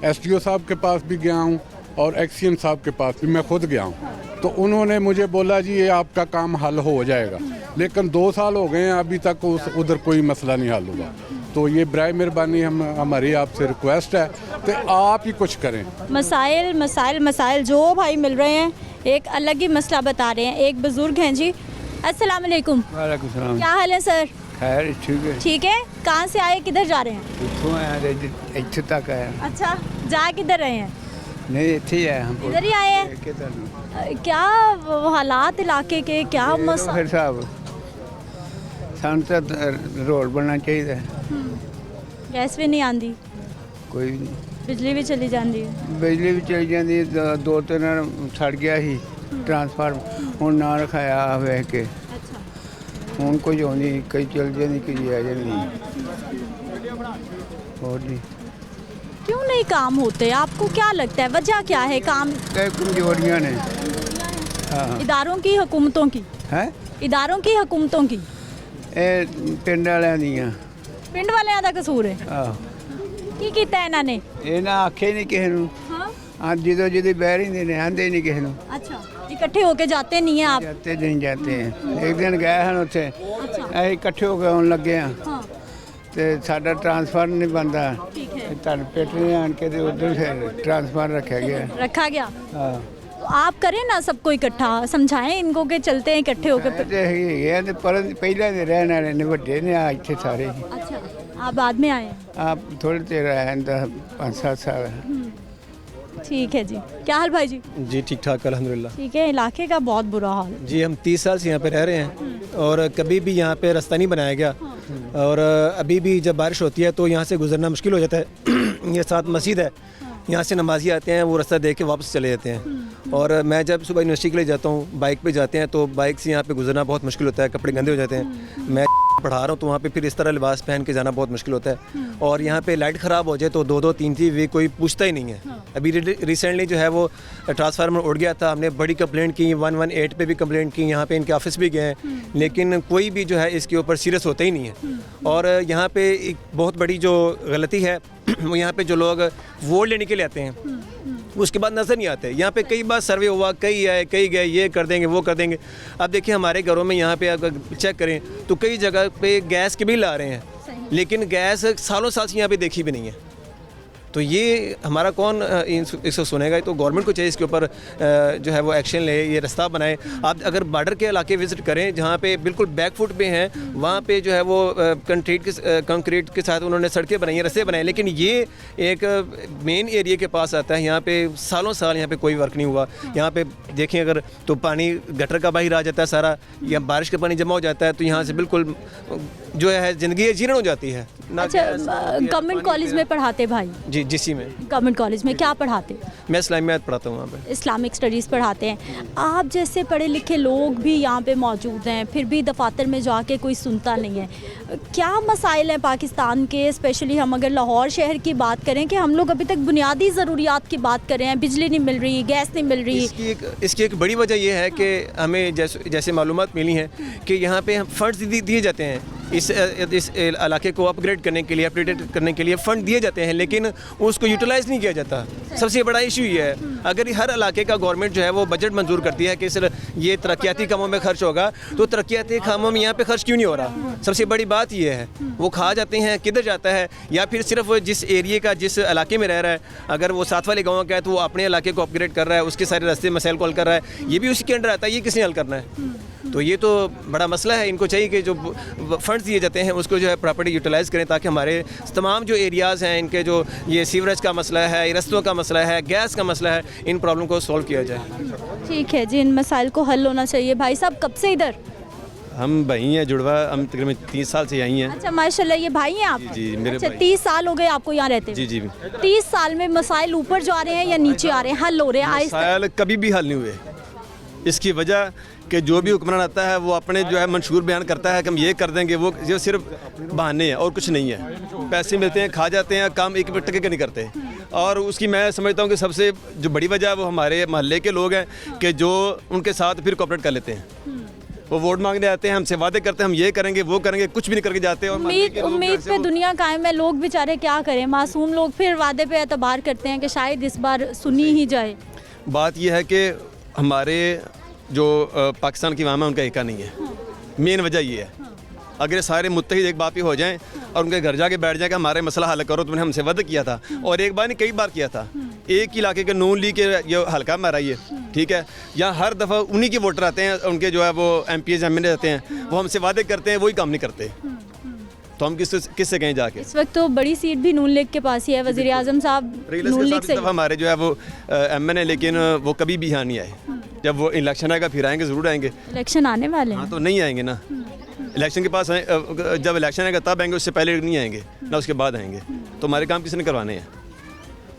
SDO साहब के पास भी गया हूँ और एक्सीएम साहब के पास भी मैं खुद गया हूँ, तो उन्होंने मुझे बोला जी ये आपका काम हल हो जाएगा, लेकिन 2 साल हो गए हैं अभी तक उधर कोई मसला नहीं हल हुआ। तो ये बराए मेहरबानी हमारी आपसे रिक्वेस्ट है कि आप ही कुछ करें। मसाइल जो भाई मिल रहे हैं एक अलग ही मसला बता रहे हैं। एक बुजुर्ग हैं जी, अस्सलाम वालेकुम। वालेकुम सलाम। क्या हाल है सर? खैर ठीक है। ठीक है। कहाँ से आए, किधर जा रहे हैं? इत्थों आए इत्थे तक आए। अच्छा, जा किधर रहे हैं? नहीं इत्थे ही आए हम। इधर ही आए हैं। क्या हालात इलाके के, क्या मसला? फिर साहब सानू तो रोड बनना चाहिए। गैस भी नहीं आती, कोई नहीं, बिजली भी चली जाती है। बिजली भी चली जाती, 2-3 सड़ गया ही ट्रांसफार्म, हूँ ना रखाया वे के हूँ कुछ आँदी, कई चल जाती कई आ जाती। और जी क्यों नहीं काम होते, आपको क्या लगता है वजह क्या है? काम कई कमजोरियाँ ने। हाँ, इदारों की, हुकूमतों की? है इदारों की, हुकूमतों की? पिंड वालियां दियां। पिंड वालियां दा कसूर है। की कीता इन्हां ने? ਇਹ ਨਾ ਆਖੇ ਨਹੀਂ ਕਿਸੇ ਨੂੰ। ਹਾਂ ਜਦੋਂ ਬਹਿ ਰਹਿੰਦੇ ਨੇ ਆਂਦੇ ਨਹੀਂ ਕਿਸੇ ਨੂੰ। अच्छा, इकट्ठे होके जाते नहीं हैं आप? जाते नहीं जाते हैं। एक दिन गए हैं ਉੱਥੇ ਅਸੀਂ ਇਕੱਠੇ ਹੋ ਕੇ ਆਉਣ ਲੱਗੇ ਆ ਤੇ ਸਾਡਾ ट्रांसफार्म नहीं बनता, तन पेटने आन के उधर ट्रांसफार्म रखा गया। हाँ, तो आप करें ना सबको इकट्ठा, समझाएं इनको कि चलते हैं इकट्ठे होकर। पर पहले दे रहने वाले ने बड़े ने आ इतने सारे। अच्छा, आप बाद में आए? आप थोड़े देर आए 5-7 साल। ठीक है जी। क्या हाल भाई जी? जी ठीक ठाक अल्हम्दुलिल्लाह। ठीक है। इलाके का बहुत बुरा हाल है जी, हम 30 साल से यहाँ पे रह रहे हैं और कभी भी यहाँ पे रास्ता नहीं बनाया गया। और अभी भी जब बारिश होती है तो यहाँ से गुजरना मुश्किल हो जाता है। ये साथ मस्जिद है, यहाँ से नमाजी आते हैं, वो रास्ता देख के वापस चले जाते हैं। और मैं जब सुबह यूनिवर्सिटी के लिए जाता हूँ, बाइक पे जाते हैं, तो बाइक से यहाँ पे गुजरना बहुत मुश्किल होता है, कपड़े गंदे हो जाते हैं। मैं पढ़ा रहा हूँ तो वहाँ पे फिर इस तरह लिबास पहन के जाना बहुत मुश्किल होता है। और यहाँ पे लाइट ख़राब हो जाए तो 2-2, 3-3 वीक कोई पूछता ही नहीं है। अभी रिसेंटली जो है वो ट्रांसफार्मर उड़ गया था, हमने बड़ी कंप्लेंट की, 118 पे भी कंप्लेंट की, यहाँ पे इनके ऑफिस भी गए हैं, लेकिन कोई भी जो है इसके ऊपर सीरियस होता ही नहीं है। और यहाँ पे एक बहुत बड़ी जो गलती है वो यहाँ पे जो लोग वोट लेने के लिए आते हैं उसके बाद नज़र नहीं आते। यहाँ पे कई बार सर्वे हुआ, कई आए कई गए, ये कर देंगे वो कर देंगे। अब देखिए हमारे घरों में यहाँ पे अगर चेक करें तो कई जगह पे गैस के बिल आ रहे हैं, लेकिन गैस सालों साल से यहाँ पे देखी भी नहीं है। तो ये हमारा कौन इसको सुनेगा? तो गवर्नमेंट को चाहिए इसके ऊपर जो है वो एक्शन ले, ये रास्ता बनाए। आप अगर बॉर्डर के इलाके विज़िट करें जहाँ पे बिल्कुल बैक फुट पे हैं, वहाँ पे जो है वो कंक्रीट के साथ उन्होंने सड़कें बनाई हैं, रास्ते बनाए, लेकिन ये एक मेन एरिया के पास आता है, यहाँ पे सालों साल यहाँ पे कोई वर्क नहीं हुआ। यहाँ पे देखें अगर तो पानी गटर का बाहर आ जाता है सारा, या बारिश का पानी जमा हो जाता है, तो यहाँ से बिल्कुल जो है ज़िंदगी जीर्ण हो जाती है। अच्छा, गवर्नमेंट कॉलेज में पढ़ाते भाई? जी, जिसी में। गवर्नमेंट कॉलेज में क्या पढ़ाते? मैं इस्लामियात पढ़ाता हूँ वहाँ पे, इस्लामिक स्टडीज़ पढ़ाते हैं। आप जैसे पढ़े लिखे लोग भी यहाँ पे मौजूद हैं, फिर भी दफातर में जाके कोई सुनता नहीं है। क्या मसाइल हैं पाकिस्तान के? स्पेशली हम अगर लाहौर शहर की बात करें कि हम लोग अभी तक बुनियादी ज़रूरियात की बात कर रहे हैं, बिजली नहीं मिल रही, गैस नहीं मिल रही। इसकी एक बड़ी वजह यह है कि हमें जैसे मालूमात मिली हैं कि यहाँ पे फंड्स दिए जाते हैं इस इलाके को अपग्रेड करने के लिए, अपडेट करने के लिए फ़ंड दिए जाते हैं, लेकिन उसको यूटिलाइज़ नहीं किया जाता। सबसे बड़ा इशू ये है। अगर हर इलाके का गवर्नमेंट जो है वो बजट मंजूर करती है कि सिर्फ ये तरक्याती कामों में खर्च होगा, तो तरक्याती कामों में यहाँ पे खर्च क्यों नहीं हो रहा? सबसे बड़ी बात ये है। वो खा जाते हैं, किधर जाता है? या फिर सिर्फ जिस एरिए का, जिस इलाके में रह रहा है, अगर वो साथ वाले गाँव का है तो वो अपने इलाके को अपग्रेड कर रहा है, उसके सारे रास्ते मसाइल को हल कर रहा है, ये भी उसी के अंडर आता है। ये किसने हल करना है? तो ये तो बड़ा मसला है। इनको चाहिए कि जो फंड्स दिए जाते हैं उसको जो है प्रॉपर्टी यूटिलाइज़ करें, ताकि हमारे तमाम जो एरियाज़ हैं, इनके जो ये सीवरेज का मसला है, रस्तों का मसला है, गैस का मसला है, इन प्रॉब्लम को सॉल्व किया जाए। ठीक है जी, इन मसाइल को हल होना चाहिए। भाई साहब कब से इधर? हम भाई हैं जुड़वा, हम तकरीबन 30 साल से आई हैं। अच्छा माशाल्लाह, ये भाई हैं आप? जी, मेरे अच्छा, भाई। 30 साल हो गए आपको यहाँ रहते हुए? जी। 30 साल में मसाइल ऊपर जा रहे हैं या नीचे आ रहे हैं, हल हो रहे हैं? मसाइल कभी भी हल नहीं हुए, इसकी वजह कि जो भी हुक्मरान आता है वो अपने जो है मंशूर बयान करता है कि हम ये कर देंगे, वो जो सिर्फ बहाने हैं और कुछ नहीं है। पैसे मिलते हैं, खा जाते हैं, काम एक टके के नहीं करते। और उसकी मैं समझता हूँ कि सबसे जो बड़ी वजह है वो हमारे मोहल्ले के लोग हैं कि जो उनके साथ फिर कोऑपरेट कर लेते हैं। वो वोट मांगने आते हैं, हमसे वादे करते हैं हम ये करेंगे वो करेंगे, कुछ भी नहीं करके जाते हैं। और उम्मीद पे दुनिया कायम है, लोग बेचारे क्या करें, मासूम लोग फिर वादे पे एतबार करते हैं कि शायद इस बार सुनी ही जाए। बात यह है कि हमारे जो पाकिस्तान की अवाम है उनका एका नहीं है। मेन वजह ये है, अगर सारे मुत्तहिद एक बात पे हो जाएं और उनके घर जाके बैठ जाए कि हमारे मसला हल करो, तुमने हमसे वादा किया था, और एक बार नहीं कई बार किया था। एक ही इलाके के नून लीग के ये हल्का हमारा ये, ठीक है, यहाँ हर दफ़ा उन्हीं के वोटर आते हैं, उनके जो है वो MPs MLA रहते हैं, वो हमसे वादे करते हैं, वही काम नहीं करते। तो हम किससे कहें जाके। इस वक्त तो बड़ी सीट भी नून लीग के पास ही है, वज़ीर आज़म साहब नून लीग से हमारे जो है वो MN है, लेकिन वो कभी भी यहाँ नहीं आए। जब वो इलेक्शन आएगा फिर आएंगे, ज़रूर आएंगे। इलेक्शन आने वाले हैं। हाँ, तो नहीं आएंगे ना, इलेक्शन के पास जब इलेक्शन आएगा तब आएंगे, उससे पहले नहीं आएंगे ना उसके बाद आएंगे। तो हमारे काम किसने करवाने हैं?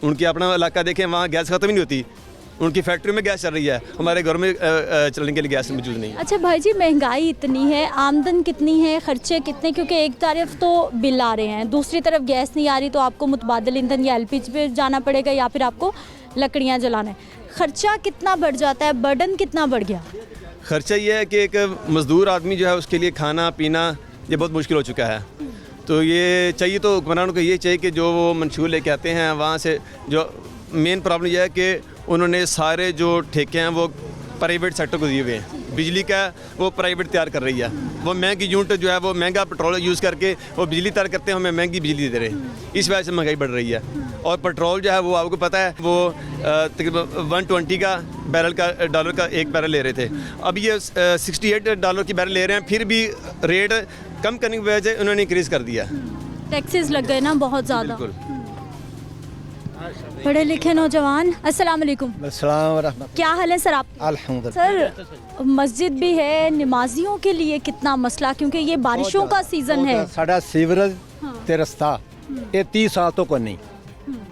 उनकी अपना इलाका देखें, वहाँ गैस ख़त्म ही नहीं होती, उनकी फैक्ट्री में गैस चल रही है, हमारे घर में चलने के लिए गैस मौजूद नहीं है। अच्छा भाई जी, महंगाई इतनी है, आमदन कितनी है, खर्चे कितने, क्योंकि एक तरफ तो बिल आ रहे हैं, दूसरी तरफ गैस नहीं आ रही, तो आपको मुतबादिल ईंधन या LPG पे जाना पड़ेगा या फिर आपको लकड़ियाँ जलाना है। खर्चा कितना बढ़ जाता है, बर्डन कितना बढ़ गया? खर्चा ये है कि एक मज़दूर आदमी जो है उसके लिए खाना पीना ये बहुत मुश्किल हो चुका है। तो ये चाहिए, तो हुक्मरानों को ये चाहिए कि जो वो मंशूर लेके आते हैं वहाँ से, जो मेन प्रॉब्लम यह है कि उन्होंने सारे जो ठेके हैं वो प्राइवेट सेक्टर को दिए हुए हैं। बिजली का वो प्राइवेट तैयार कर रही है, वो महंगी यूनिट जो है वो महंगा पेट्रोल यूज़ करके वो बिजली तैयार करते हैं, हमें महंगी बिजली दे रहे हैं। इस वजह से महंगाई बढ़ रही है। और पेट्रोल जो है वो आपको पता है वो तकरीबन 120 का बैरल का डॉलर का एक बैरल ले रहे थे, अब ये $68 की बैरल ले रहे हैं, फिर भी रेट कम करने की वजह से उन्होंने इंक्रीज़ कर दिया। टैक्सेस लग गए ना बहुत ज़्यादा। पढ़े लिखे नौजवान, अस्सलाम वालेकुम। क्या हाल है सर आप? अल्हम्दुलिल्लाह। सर मस्जिद भी है, नमाजियों के लिए कितना मसला, क्योंकि ये बारिशों का सीज़न है। साडा सीवरेज ते रस्ता ये 30 साल तो कोई नहीं,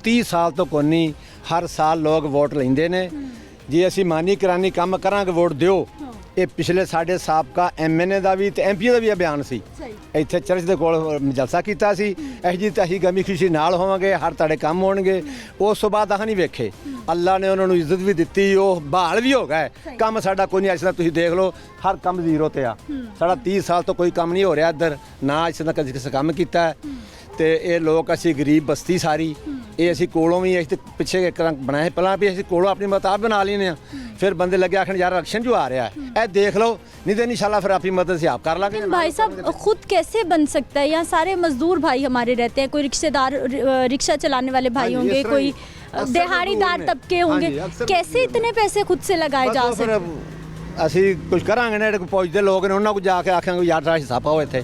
30 साल तो कोई नहीं। हर साल लोग वोट लेंदे ने, जी असी मानी करानी काम करांगे वोट दिओ। ये पिछले साढ़े साबका MNA ਦਾ ਵੀ ਤੇ MP ਦਾ ਵੀ ਇਹ ਬਿਆਨ ਸੀ। ਇੱਥੇ ਚਰਚ ਦੇ ਕੋਲ ਜਲਸਾ ਕੀਤਾ ਸੀ, ਇਹ ਜੀ ਤਾਂ ਅਸੀਂ ਗਮੀ ਖੁਸ਼ੀ ਨਾਲ ਹੋਵਾਂਗੇ, ਹਰ ਤੁਹਾਡੇ ਕੰਮ ਹੋਣਗੇ। ਉਸ ਤੋਂ ਬਾਅਦ ਆਹ ਨਹੀਂ ਵੇਖੇ, ਅੱਲਾ ਨੇ ਉਹਨਾਂ ਨੂੰ ਇੱਜ਼ਤ ਵੀ ਦਿੱਤੀ, ਉਹ ਬਹਾਲ ਵੀ ਹੋ ਗਏ। ਕੰਮ ਸਾਡਾ ਕੋਈ ਨਹੀਂ, ਇਸ ਤਰ੍ਹਾਂ ਤੁਸੀਂ ਦੇਖ ਲਓ ਹਰ ਕੰਮ ਜ਼ੀਰੋ ਤੇ ਆ। ਸਾਡਾ 30 ਸਾਲ ਤੋਂ ਕੋਈ ਕੰਮ ਨਹੀਂ ਹੋ ਰਿਹਾ ਇੱਧਰ, ਨਾ ਇਸ ਤਰ੍ਹਾਂ ਕਦੇ ਕਿਸੇ ਕੰਮ ਕੀਤਾ। ਤੇ ਇਹ ਲੋਕ ਅਸੀਂ ਗਰੀਬ ਬਸਤੀ ਸਾਰੀ, ਇਹ ਅਸੀਂ ਕੋਲੋਂ ਵੀ ਅਸੀਂ ਪਿੱਛੇ ਇੱਕ ਰੰਗ ਬਣਾਏ, ਪਹਿਲਾਂ ਵੀ ਅਸੀਂ ਕੋਲੋਂ ਆਪਣੀ ਮਤਾਬ ਬਣਾ ਲੈਨੇ ਆ। फिर बंदे लगे आखिर यार इलेक्शन जो आ रहा है ए देख लो, नहीं तो इंशाल्लाह फिर आपकी मदद से आप कर लागे। भाई साहब खुद कैसे बन सकता है? यहाँ सारे मजदूर भाई हमारे रहते हैं, कोई रिक्शेदार रिक्शा चलाने वाले भाई होंगे, कोई दिहाड़ीदार तबके होंगे, कैसे इतने पैसे खुद से लगाए जा सकते? ਅਸੀਂ ਕੁਝ ਕਰਾਂਗੇ ਨਾ, ਜਿਹੜੇ ਪਹੁੰਚਦੇ ਲੋਕ ਨੇ ਉਹਨਾਂ ਕੋਲ ਜਾ ਕੇ ਆਖਾਂਗੇ ਯਾਰ ਦਾ ਹਿੱਸਾ ਪਾਓ ਇੱਥੇ।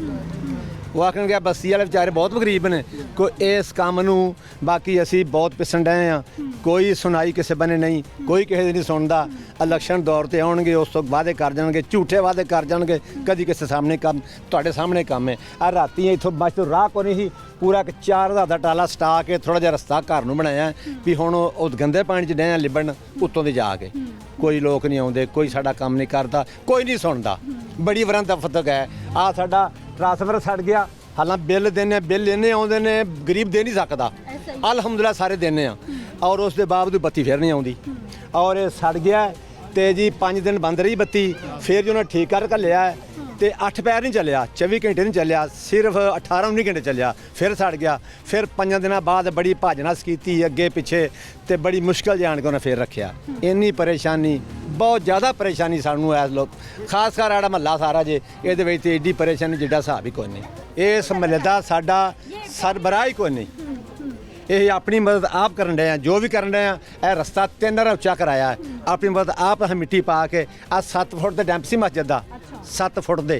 ਉਹ ਆਖਣਗੇ ਬਸਤੀ ਵਾਲੇ ਵਿਚਾਰੇ ਬਹੁਤ ਗਰੀਬ ਨੇ, ਕੋਈ ਇਸ ਕੰਮ ਨੂੰ ਬਾਕੀ ਅਸੀਂ ਬਹੁਤ ਪਿਸਣ ਡਏ ਆ, ਕੋਈ ਸੁਣਾਈ ਕਿਸੇ ਬਨੇ ਨਹੀਂ, ਕੋਈ ਕਿਸੇ ਦੀ ਨਹੀਂ ਸੁਣਦਾ। ਇਲੈਕਸ਼ਨ ਦੌਰ ਤੇ ਆਉਣਗੇ, ਉਸ ਤੋਂ ਵਾਅਦੇ ਕਰ ਜਾਣਗੇ, ਝੂਠੇ ਵਾਅਦੇ ਕਰ ਜਾਣਗੇ, ਕਦੀ ਕਿਸੇ ਸਾਹਮਣੇ ਕੰਮ, ਤੁਹਾਡੇ ਸਾਹਮਣੇ ਕੰਮ ਹੈ। ਆ ਰਾਤੀ ਇੱਥੋਂ ਬਸ ਤੋਂ ਰਾਹ ਕੋਈ ਨਹੀਂ ਸੀ, ਪੂਰਾ 4000 ਦਾ ਟਾਲਾ ਸਟਾ ਕੇ ਥੋੜਾ ਜਿਹਾ ਰਸਤਾ ਘਰ ਨੂੰ ਬਣਾਇਆ ਵੀ ਹੁਣ ਉਹ ਗੰਦੇ ਪਾਣੀ 'ਚ ਡਏ ਆ ਲਿਬਣ ਉੱਤੋਂ ਦੀ ਜਾ ਕੇ। ਕੋਈ ਲੋਕ ਨਹੀਂ ਆਉਂਦੇ, ਕੋਈ ਸਾਡਾ ਕੰਮ ਨਹੀਂ ਕਰਦਾ, ਕੋਈ ਨਹੀਂ ਸੁਣਦਾ। ਬੜੀ ਵਾਰਾਂ ਦਫਤਕ ਹੈ। ਆ ਸਾਡਾ ਟਰਾਂਸਫਰ ਸੜ ਗਿਆ, ਹਾਲਾਂ ਬਿੱਲ ਦੇਣੇ, ਬਿੱਲ ਇੰਨੇ ਆਉਂਦੇ ਨੇ ਗਰੀਬ ਦੇ ਨਹੀਂ ਸਕਦਾ। ਅਲਹਮਦੁਲਿਲਾ ਸਾਰੇ ਦੇਣੇ ਆ, ਔਰ ਉਸ ਦੇ ਬਾਵਜੂਦ ਬੱਤੀ ਫਿਰ ਨਹੀਂ ਆਉਂਦੀ। ਔਰ ਇਹ ਸੜ ਗਿਆ ਤੇ ਜੀ 5 ਦਿਨ ਬੰਦ ਰਹੀ ਬੱਤੀ, ਫਿਰ ਜੀ ਉਹਨਾਂ ਠੀਕ ਕਰ ਘੱਲਿਆ ਤੇ 8 ਪੈਰ ਨਹੀਂ ਚੱਲਿਆ, 24 ਘੰਟੇ ਨਹੀਂ ਚੱਲਿਆ, ਸਿਰਫ 18-19 ਘੰਟੇ ਚੱਲਿਆ, ਫਿਰ ਸੜ ਗਿਆ। ਫਿਰ 5 ਦਿਨਾਂ ਬਾਅਦ ਬੜੀ ਭਾਜਨਸ ਕੀਤੀ ਅੱਗੇ ਪਿੱਛੇ ਤੇ ਬੜੀ ਮੁਸ਼ਕਲ ਜਾਣ ਕੇ ਉਹਨੇ ਫਿਰ ਰੱਖਿਆ। ਇੰਨੀ ਪਰੇਸ਼ਾਨੀ, ਬਹੁਤ ਜ਼ਿਆਦਾ ਪਰੇਸ਼ਾਨੀ ਸਾਨੂੰ ਐਸ ਲੋਕ, ਖਾਸ ਕਰ ਆੜਾ ਮਹੱਲਾ ਸਾਰਾ ਜੇ ਇਹਦੇ ਵਿੱਚ ਤੇ ਏਡੀ ਪਰੇਸ਼ਾਨੀ ਜਿੱਡਾ ਹਿਸਾਬ ਹੀ ਕੋਈ ਨਹੀਂ। ਇਸ ਮਹੱਲੇ ਦਾ ਸਾਡਾ ਸਰਬਰਾਹ ਹੀ ਕੋਈ ਨਹੀਂ। ਇਹ ਆਪਣੀ ਮਦਦ ਆਪ ਕਰਨ ਰਹੇ ਆ, ਜੋ ਵੀ ਕਰਨ ਰਹੇ ਆ। ਇਹ ਰਸਤਾ 3 ਰਾ ਉੱਚਾ ਕਰਾਇਆ, ਆਪਣੀ ਮਦਦ ਆਪ ਮਿੱਟੀ ਪਾ ਕੇ। ਆ 7 ਫੁੱਟ ਦੇ ਡੈਂਪ ਸੀ ਮਸਜਿਦ ਦਾ, 7 ਫੁੱਟ ਦੇ।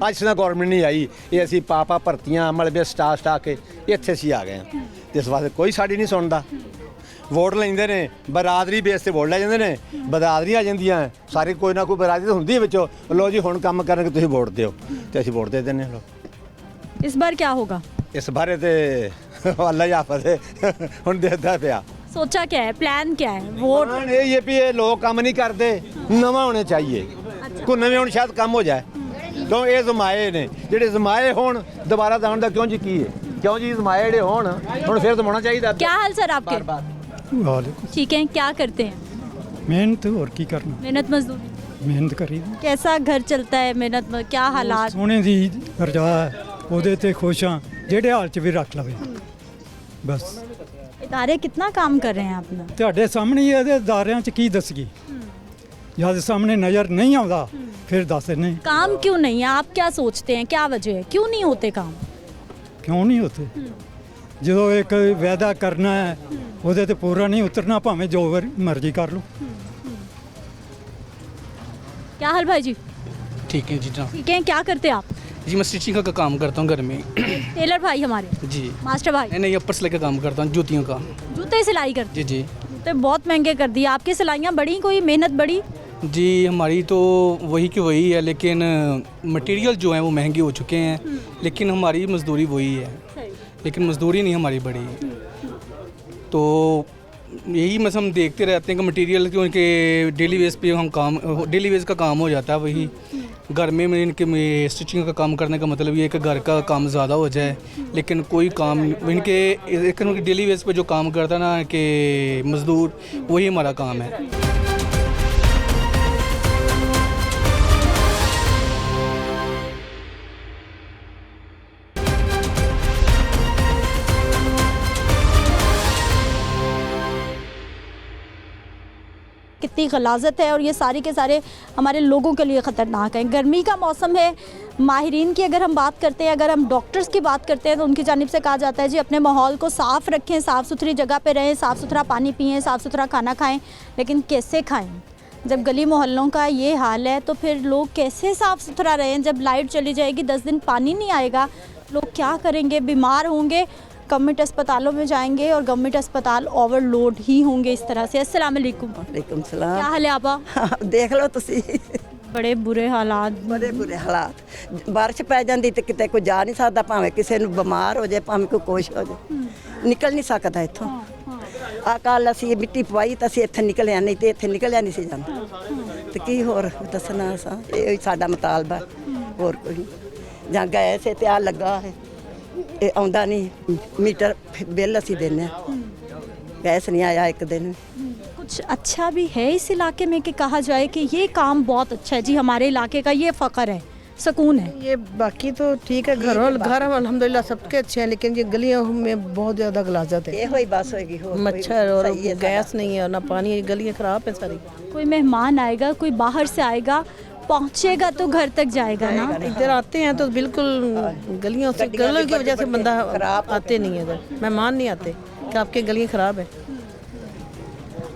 ਅੱਜ ਨਾ ਗੌਰਮੈਂਟ ਨਹੀਂ ਆਈ, ਇਹ ਅਸੀਂ ਪਾਪਾ ਭਰਤੀਆਂ ਮਲਬੇ ਸਟਾ ਕੇ ਇੱਥੇ ਅਸੀਂ ਆ ਗਏ ਹਾਂ। ਇਸ ਵਾਸਤੇ ਕੋਈ ਸਾਡੀ ਨਹੀਂ ਸੁਣਦਾ। ਵੋਟ ਲੈਂਦੇ ਨੇ, ਬਰਾਦਰੀ ਬੇਸ ਤੇ ਵੋਟ ਲੈ ਜਾਂਦੇ ਨੇ, ਬਰਾਦਰੀ ਆ ਜਾਂਦੀਆਂ ਸਾਰੇ, ਕੋਈ ਨਾ ਕੋਈ ਬਰਾਦਰੀ ਤਾਂ ਹੁੰਦੀ ਵਿੱਚੋਂ। ਲੋ ਜੀ ਹੁਣ ਕੰਮ ਕਰਨਗੇ, ਤੁਸੀਂ ਵੋਟ ਦਿਓ, ਤੇ ਅਸੀਂ ਵੋਟ ਦੇ ਦਿੰਦੇ ਹਾਂ। इस बार क्या होगा? ਇਸ ਬਾਰੇ ਤੇ ਅੱਲਾ ਹੀ ਹਾਫਿਜ਼ ਹੁਣ ਦੇਖਦਾ ਪਿਆ। सोचा क्या है, प्लान क्या है? वोट ये भी ये लोग काम नहीं करते, नवा होने चाहिए को नवे होने शायद काम हो जाए। तो ये जमाए ने ਜਿਹੜੇ जमाए होण दोबारा जान ਦਾ ਕਿਉਂ ਜੀ ਕੀ ਹੈ, क्यों जी जमाए ਜਿਹੜੇ ਹੋਣ ਹੁਣ ਫਿਰ जमाना चाहिए। क्या हाल सर आपके? वालेकुम। ठीक है, क्या करते हैं? मेहनत और की करना, मेहनत मजदूरी। मेहनत करी कैसा घर चलता है मेहनत में, क्या हालात? सोने दी रजा ਉਹਦੇ ਤੇ ਖੁਸ਼ ਹਾਂ ਜਿਹੜੇ ਹਾਲ ਚ ਵੀ ਰੱਖ ਲਵੇ ਬਸ। इदारे कितना काम कर रहे हैं अपना? ਤੁਹਾਡੇ ਸਾਹਮਣੇ ਹੀ ਇਹਦੇ ਅਦਾਰਿਆਂ ਚ ਕੀ ਦੱਸਗੀ, ਜਦ ਸਾਹਮਣੇ ਨਜ਼ਰ नहीं ਆਉਂਦਾ फिर दस नहीं। काम क्यों नहीं है, आप क्या सोचते हैं, क्या वजह है, क्यों नहीं होते काम? क्यों नहीं होते? जो एक वादा करना है ਉਹਦੇ ਤੇ पूरा नहीं उतरना, भावें जो मर्जी कर लो। क्या हाल भाई जी? ठीक है जी। जनाब ठीक है, क्या करते हैं आप? जी मैं स्टिचिंग का काम करता हूँ घर में। टेलर भाई हमारे? जी। मास्टर भाई? नहीं, अपर सिलाई का काम करता हूँ, जूतियों का। जूते सिलाई करते? जी जी। जूते बहुत महंगे कर दिए, आपकी सिलाइयाँ बढ़ी, कोई मेहनत बढ़ी? जी हमारी तो वही की वही है, लेकिन मटेरियल जो है वो महंगे हो चुके हैं, लेकिन हमारी मजदूरी वही है, लेकिन मजदूरी नहीं हमारी बढ़ी। तो यही बस हम देखते रहते हैं कि मटेरियल क्योंकि डेली बेस पे हम काम, डेली बेस का काम हो जाता है वही। घर में इनके स्टिचिंग का काम करने का मतलब ये है कि घर का काम ज़्यादा हो जाए, लेकिन कोई काम इनके डेली बेस पे जो काम करता है ना कि मज़दूर, वही हमारा काम है। कितनी गलाजत है और ये सारे के सारे हमारे लोगों के लिए ख़तरनाक है। गर्मी का मौसम है, माहिरीन की अगर हम बात करते हैं, अगर हम डॉक्टर्स की बात करते हैं तो उनकी जानिब से कहा जाता है जी अपने माहौल को साफ़ रखें, साफ़ सुथरी जगह पे रहें, साफ़ सुथरा पानी पिएं, साफ़ सुथरा खाना खाएं। लेकिन कैसे खाएं जब गली मोहल्लों का ये हाल है? तो फिर लोग कैसे साफ़ सुथरा रहें जब लाइट चली जाएगी, 10 दिन पानी नहीं आएगा? लोग क्या करेंगे? बीमार होंगे, गवर्नमेंट अस्पतालों में जाएंगे और गवर्नमेंट अस्पताल ओवरलोड ही होंगे इस तरह से। अस्सलाम वालेकुम। वालेकुम सलाम। क्या हाल है आपा? देख लो तुसी बड़े बुरे हालात, बड़े बुरे हालात। बारिश पै जाती तो कितने कोई जा नहीं सकता, भावें किसी को बीमार हो जाए, भावें कोई कुछ हो जाए, निकल नहीं सकता इत्थों। आ कल असी मिट्टी पवाई तो असी इत्थे निकलिया, नहीं तो इत्थे निकलिया नहीं सी जांदा। तो की होर दसना असां, ये साडा मुतालबा, होर कोई नहीं। जां गैस ते आ लगा है, ये आउंदा नहीं, मीटर बिल असी देने, गैस नहीं आया एक दिन। कुछ अच्छा भी है इस इलाके में कि कहा जाए कि ये काम बहुत अच्छा है जी, हमारे इलाके का ये फ़ख्र है, सुकून है? ये बाकी तो ठीक है, घर अल्हम्दुलिल्लाह सबके अच्छे हैं, लेकिन ये गलियों में बहुत ज़्यादा गलाजत है, ये होई बस होगी, मच्छर और गैस नहीं है और ना पानी, गलियाँ ख़राब है सारी। कोई मेहमान आएगा, कोई बाहर से आएगा, पहुंचेगा तो घर तक जाएगा ना। इधर आते हैं तो बिल्कुल गलियों की वजह से बंदा आते नहीं है, इधर मेहमान नहीं आते कि आपकी गलियाँ ख़राब है।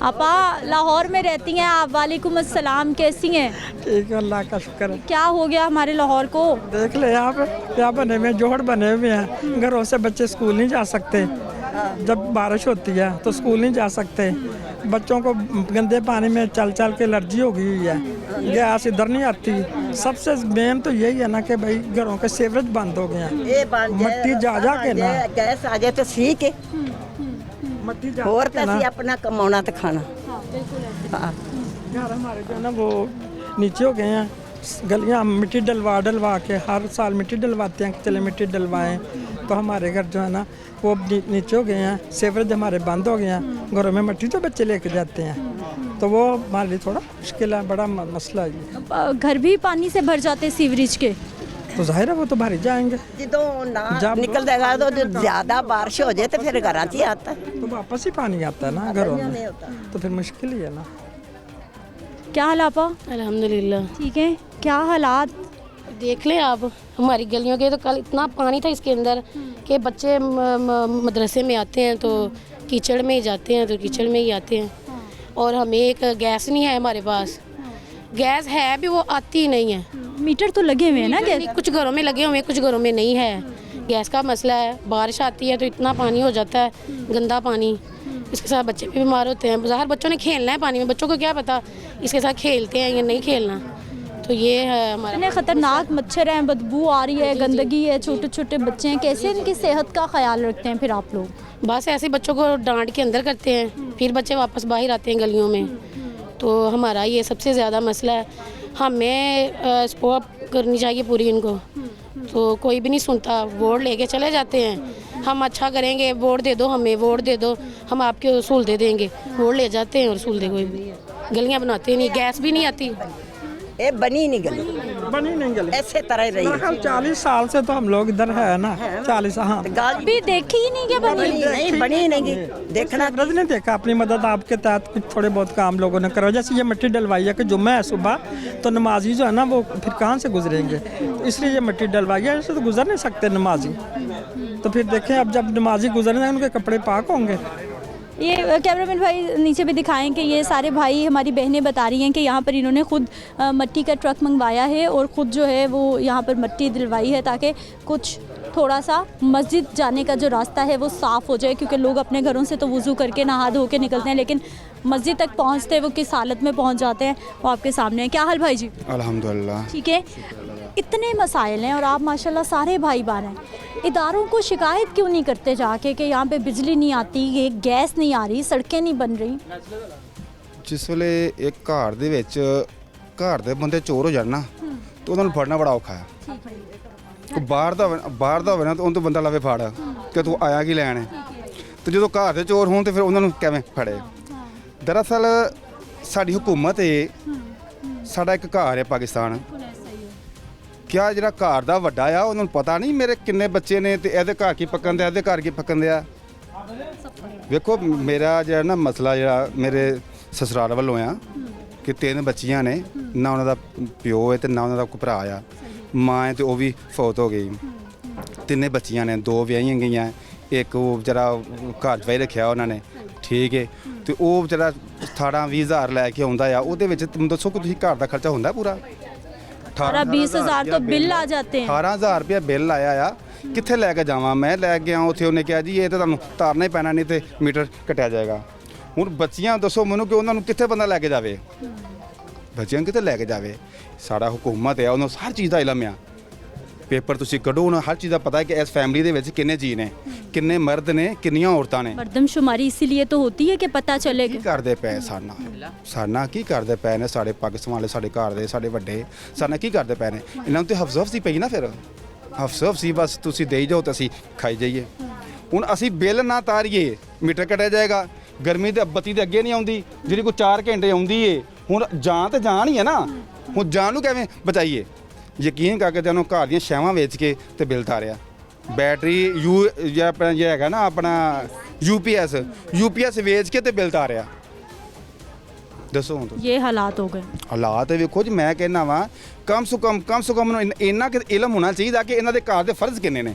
आपा लाहौर में रहती हैं आप? वालेकुम अस्सलाम, कैसी हैं? ठीक है, अल्लाह का शुक्र है। क्या हो गया हमारे लाहौर को? देख ले यहाँ बने हुए जोड़ बने हुए हैं, घरों से बच्चे स्कूल नहीं जा सकते, जब बारिश होती है तो स्कूल नहीं जा सकते, बच्चों को गंदे पानी में चल चल के एलर्जी हो गई है, गैस इधर नहीं आती। सबसे मेन तो यही है ना कि भाई घरों के सीवरेज बंद हो गए हैं, मट्टी जा के ना गैस आ जाए तो सीख है, और तो असी अपना कमाना तो खाना। घर हमारे जो है ना वो नीचे हो गए हैं, गलियां मिट्टी डलवा के हर साल मिट्टी डलवाते हैं कि चले मिट्टी डलवाएं, तो हमारे घर जो है ना वो नीचे हो गए हैं, सीवरेज हमारे बंद हो गए हैं, घरों में मिट्टी तो बच्चे लेके जाते हैं, तो वो हमारे लिए थोड़ा मुश्किल है, बड़ा मसला है। घर भी पानी से भर जाते सीवरेज के? तो जाहिर है वो तो भर जाएंगे। जो ना निकल जाएगा तो ज्यादा बारिश हो जाए तो फिर घर ही आता है, तो वापस ही पानी आता है ना घरों में, तो फिर मुश्किल ही है ना। क्या हाल आपा? अल्हम्दुलिल्लाह ठीक है। क्या हालात देख ले आप हमारी गलियों के, तो कल इतना पानी था इसके अंदर कि बच्चे मदरसे में आते हैं तो कीचड़ में ही जाते हैं, तो कीचड़ में ही आते हैं। और हमें एक गैस नहीं है हमारे पास, गैस है भी वो आती नहीं है। मीटर तो लगे हुए हैं ना गैस? कुछ घरों में लगे हुए हैं, कुछ घरों में नहीं है। गैस का मसला है, बारिश आती है तो इतना पानी हो जाता है, गंदा पानी, इसके साथ बच्चे भी बीमार होते हैं। बाहर बच्चों ने खेलना है पानी में, बच्चों को क्या पता इसके साथ खेलते हैं या नहीं खेलना, तो ये है हमारा। इतने खतरनाक मच्छर हैं, बदबू आ रही है, गंदगी है, छोटे छोटे बच्चे हैं, कैसे इनकी सेहत का ख्याल रखते हैं फिर आप लोग? बस ऐसे बच्चों को डांट के अंदर करते हैं, फिर बच्चे वापस बाहर आते हैं गलियों में। तो हमारा ये सबसे ज़्यादा मसला है, हमें सपोर्ट करनी चाहिए पूरी इनको। तो कोई भी नहीं सुनता, वोट लेके चले जाते हैं, हम अच्छा करेंगे, वोट दे दो हमें, वोट दे दो, हम आपके उसूल दे देंगे। वोट ले जाते हैं और उसूल दे कोई गलियाँ बनाते नहीं, गैस भी नहीं आती। ये बनी नहीं गली, बनी नहीं गली, ऐसे तरह रही है। 40 साल से तो हम लोग इधर है ना, 40। हाँ, भी देखी ही नहीं क्या बनी? नहीं बनी नहीं, देखना ब्रज ने देखा। अपनी मदद आपके तहत कुछ थोड़े बहुत काम लोगों ने करा, जैसे ये मिट्टी डलवाई है कि जुम्मा है सुबह, तो नमाजी जो है ना वो फिर कहाँ से गुजरेंगे, तो इसलिए ये मिट्टी डलवाई है, ऐसे तो गुजर नहीं सकते नमाजी। तो फिर देखें अब जब नमाजी गुजरने उनके कपड़े पाक होंगे। ये कैमरामैन भाई नीचे भी दिखाएं कि ये सारे भाई हमारी बहनें बता रही हैं कि यहाँ पर इन्होंने खुद मिट्टी का ट्रक मंगवाया है और ख़ुद जो है वो यहाँ पर मिट्टी दिलवाई है ताकि कुछ थोड़ा सा मस्जिद जाने का जो रास्ता है वो साफ़ हो जाए, क्योंकि लोग अपने घरों से तो वज़ू करके नहा धो के निकलते हैं, लेकिन मस्जिद तक पहुँचते वो किस हालत में पहुँच जाते हैं वो आपके सामने है। क्या हाल भाई जी? अल्हम्दुलिल्लाह ठीक है। इतने मसाइल हैं और आप माशाल्लाह सारे भाई बहन हैं, इदारों को शिकायत क्यों नहीं करते जाके कि यहाँ पे बिजली नहीं आती, ये गैस नहीं आ रही, सड़कें नहीं बन रही? जिस ਵੇਲੇ एक घर ਦੇ ਵਿੱਚ ਘਰ ਦੇ ਬੰਦੇ ਚੋਰ ਹੋ ਜਾਣ ਨਾ ਤਾਂ ਉਹਨਾਂ ਨੂੰ ਫੜਨਾ ਬੜਾ ਔਖਾ ਹੈ। ਕੋਈ ਬਾਹਰ ਦਾ ਹੋਵੇ ਨਾ ਤਾਂ ਉਹਨੂੰ ਤੋਂ ਬੰਦਾ ਲਵੇ ਫੜ ਕਿ ਤੂੰ ਆਇਆ ਕੀ ਲੈਣ ਹੈ, ਤੇ ਜਦੋਂ ਘਰ ਦੇ ਚੋਰ ਹੋਣ ਤੇ ਫਿਰ ਉਹਨਾਂ ਨੂੰ ਕਿਵੇਂ ਫੜੇ? ਦਰਅਸਲ ਸਾਡੀ ਹਕੂਮਤ ਹੈ, ਸਾਡਾ ਇੱਕ ਘਰ ਹੈ ਪਾਕਿਸਤਾਨ, ਕਿਆ ਜਿਹੜਾ ਘਰ ਦਾ ਵੱਡਾ ਆ ਉਹਨਾਂ ਨੂੰ ਪਤਾ ਨਹੀਂ ਮੇਰੇ ਕਿੰਨੇ ਬੱਚੇ ਨੇ ਤੇ ਇਹਦੇ ਘਰ ਕੀ ਪੱਕਣ ਦਿਆ, ਇਹਦੇ ਘਰ ਕੀ ਪੱਕਣ ਦਿਆ। ਵੇਖੋ ਮੇਰਾ ਜਿਹੜਾ ਨਾ ਮਸਲਾ ਜਿਹੜਾ ਮੇਰੇ ਸਸੁਰਾਲ ਵੱਲੋਂ ਆ ਕਿ 3 ਬੱਚੀਆਂ ਨੇ, ਨਾ ਉਹਨਾਂ ਦਾ ਪਿਓ ਹੈ ਤੇ ਨਾ ਉਹਨਾਂ ਦਾ ਕੋਈ ਭਰਾ ਆ, ਮਾਂ ਹੈ ਤੇ ਉਹ ਵੀ ਫੌਤ ਹੋ ਗਈ। 3 ਬੱਚੀਆਂ ਨੇ, 2 ਵਿਆਹੀਆਂ ਗਈਆਂ, ਇੱਕ ਉਹ ਵਿਚਾਰਾ ਘਰ 'ਚ ਹੀ ਰੱਖਿਆ ਉਹਨਾਂ ਨੇ, ਠੀਕ ਹੈ। ਤੇ ਉਹ ਵਿਚਾਰਾ 18-20 ਹਜ਼ਾਰ ਲੈ ਕੇ ਆਉਂਦਾ ਆ, ਉਹਦੇ ਵਿੱਚ ਤੁਸੀਂ ਦੱਸੋ ਕਿ ਤੁਸੀਂ ਘਰ ਦਾ ਖਰਚਾ ਹੁੰਦਾ ਪੂਰਾ? 18-20 ਹਜ਼ਾਰ तो बिल आ जाते हैं। 18,000 ਰੁਪਇਆ ਬਿੱਲ ਆਇਆ ਆ, ਕਿੱਥੇ ਲੈ ਕੇ ਜਾਵਾਂ ਮੈਂ? ਲੈ ਕੇ ਆਉਂ ਉੱਥੇ, ਉਹਨੇ ਕਿਹਾ ਜੀ ਇਹ ਤਾਂ ਤੁਹਾਨੂੰ ਤਾਰਨਾ ਹੀ ਪੈਣਾ, ਨਹੀਂ ਤੇ ਮੀਟਰ ਕੱਟਿਆ ਜਾਏਗਾ। ਹੁਣ ਬੱਚੀਆਂ ਦੱਸੋ ਮੈਨੂੰ ਕਿ ਉਹਨਾਂ ਨੂੰ ਕਿੱਥੇ ਬੰਦਾ ਲੈ ਕੇ ਜਾਵੇ, ਬੱਚਿਆਂ ਨੂੰ ਕਿੱਥੇ ਲੈ ਕੇ ਜਾਵੇ? ਸਾਡਾ ਹਕੂਮਤ ਹੈ, ਉਹਨੂੰ ਹਰ ਚੀਜ਼ ਦਾ ਇਲਮ ਆ, ਪੇਪਰ ਤੁਸੀਂ ਕੱਢੋ, ਉਹਨਾਂ ਹਰ ਚੀਜ਼ ਦਾ ਪਤਾ ਹੈ ਕਿ ਇਸ ਫੈਮਿਲੀ ਦੇ ਵਿੱਚ ਕਿੰਨੇ ਜੀ ਨੇ, ਕਿੰਨੇ ਮਰਦ ਨੇ, ਕਿੰਨੀਆਂ ਔਰਤਾਂ ਨੇ। ਮਰਦਮਸ਼ੁਮਾਰੀ ਇसीलिए तो होती है कि पता चले ਕੀ ਕਰਦੇ ਪਏ ਸਾਨਾ ਕੀ ਕਰਦੇ ਪਏ ਨੇ ਸਾਡੇ ਪਾਕਿਸਤਾਨ ਵਾਲੇ, ਸਾਡੇ ਘਰ ਦੇ, ਸਾਡੇ ਵੱਡੇ ਸਾਨਾ ਕੀ ਕਰਦੇ ਪਏ ਨੇ? ਇਹਨਾਂ ਨੂੰ ਤੇ ਹਫਜ਼ੀ ਪਈ ਨਾ, ਫਿਰ ਹਫਜ਼ੀ ਬਸ ਤੁਸੀਂ ਦੇਈ ਜਾਓ ਤਾਂ ਅਸੀਂ ਖਾਈ ਜਾਈਏ। ਹੁਣ ਅਸੀਂ ਬਿੱਲ ਨਾ ਤਾਰੀਏ, ਮੀਟਰ ਕੱਟਿਆ ਜਾਏਗਾ। ਗਰਮੀ ਦੇ ਬੱਤੀ ਦੇ ਅੱਗੇ ਨਹੀਂ ਆਉਂਦੀ, ਜਿਹੜੀ ਕੋਈ 4 ਘੰਟੇ ਆਉਂਦੀ ਏ। ਹੁਣ ਜਾਨ ਤੇ ਜਾਨ ਹੀ ਹੈ ਨਾ, ਹੁਣ ਜਾਨ ਨੂੰ ਕਿਵੇਂ ਬਚਾਈਏ? ਯਕੀਨ ਕਰਕੇ ਤੇ ਉਹਨੂੰ ਘਰ ਦੀਆਂ ਛਾਵਾਂ ਵੇਚ ਕੇ ਤੇ ਬਿੱਲ ਤਾਰਿਆ। बैटरी ਆਪਣਾ ਇਹ ਹੈਗਾ ਨਾ ਆਪਣਾ यूपीएस ਵੇਚ ਕੇ ਤੇ ਬਿੱਲ ਤਾਰਿਆ। ਦੱਸੋ ਹੁਣ ਇਹ ਹਾਲਾਤ ਹੋ ਗਏ। ਹਾਲਾਤ ਵੇਖੋ ਜੀ, ਮੈਂ ਕਹਿੰਦਾ ਵਾਂ ਕਮ ਸੋ ਕਮ ਇੰਨਾ ਕਿ ਇਲਮ ਹੋਣਾ ਚਾਹੀਦਾ ਕਿ ਇਹਨਾਂ ਦੇ ਘਰ ਦੇ ਫਰਜ਼ ਕਿੰਨੇ ਨੇ।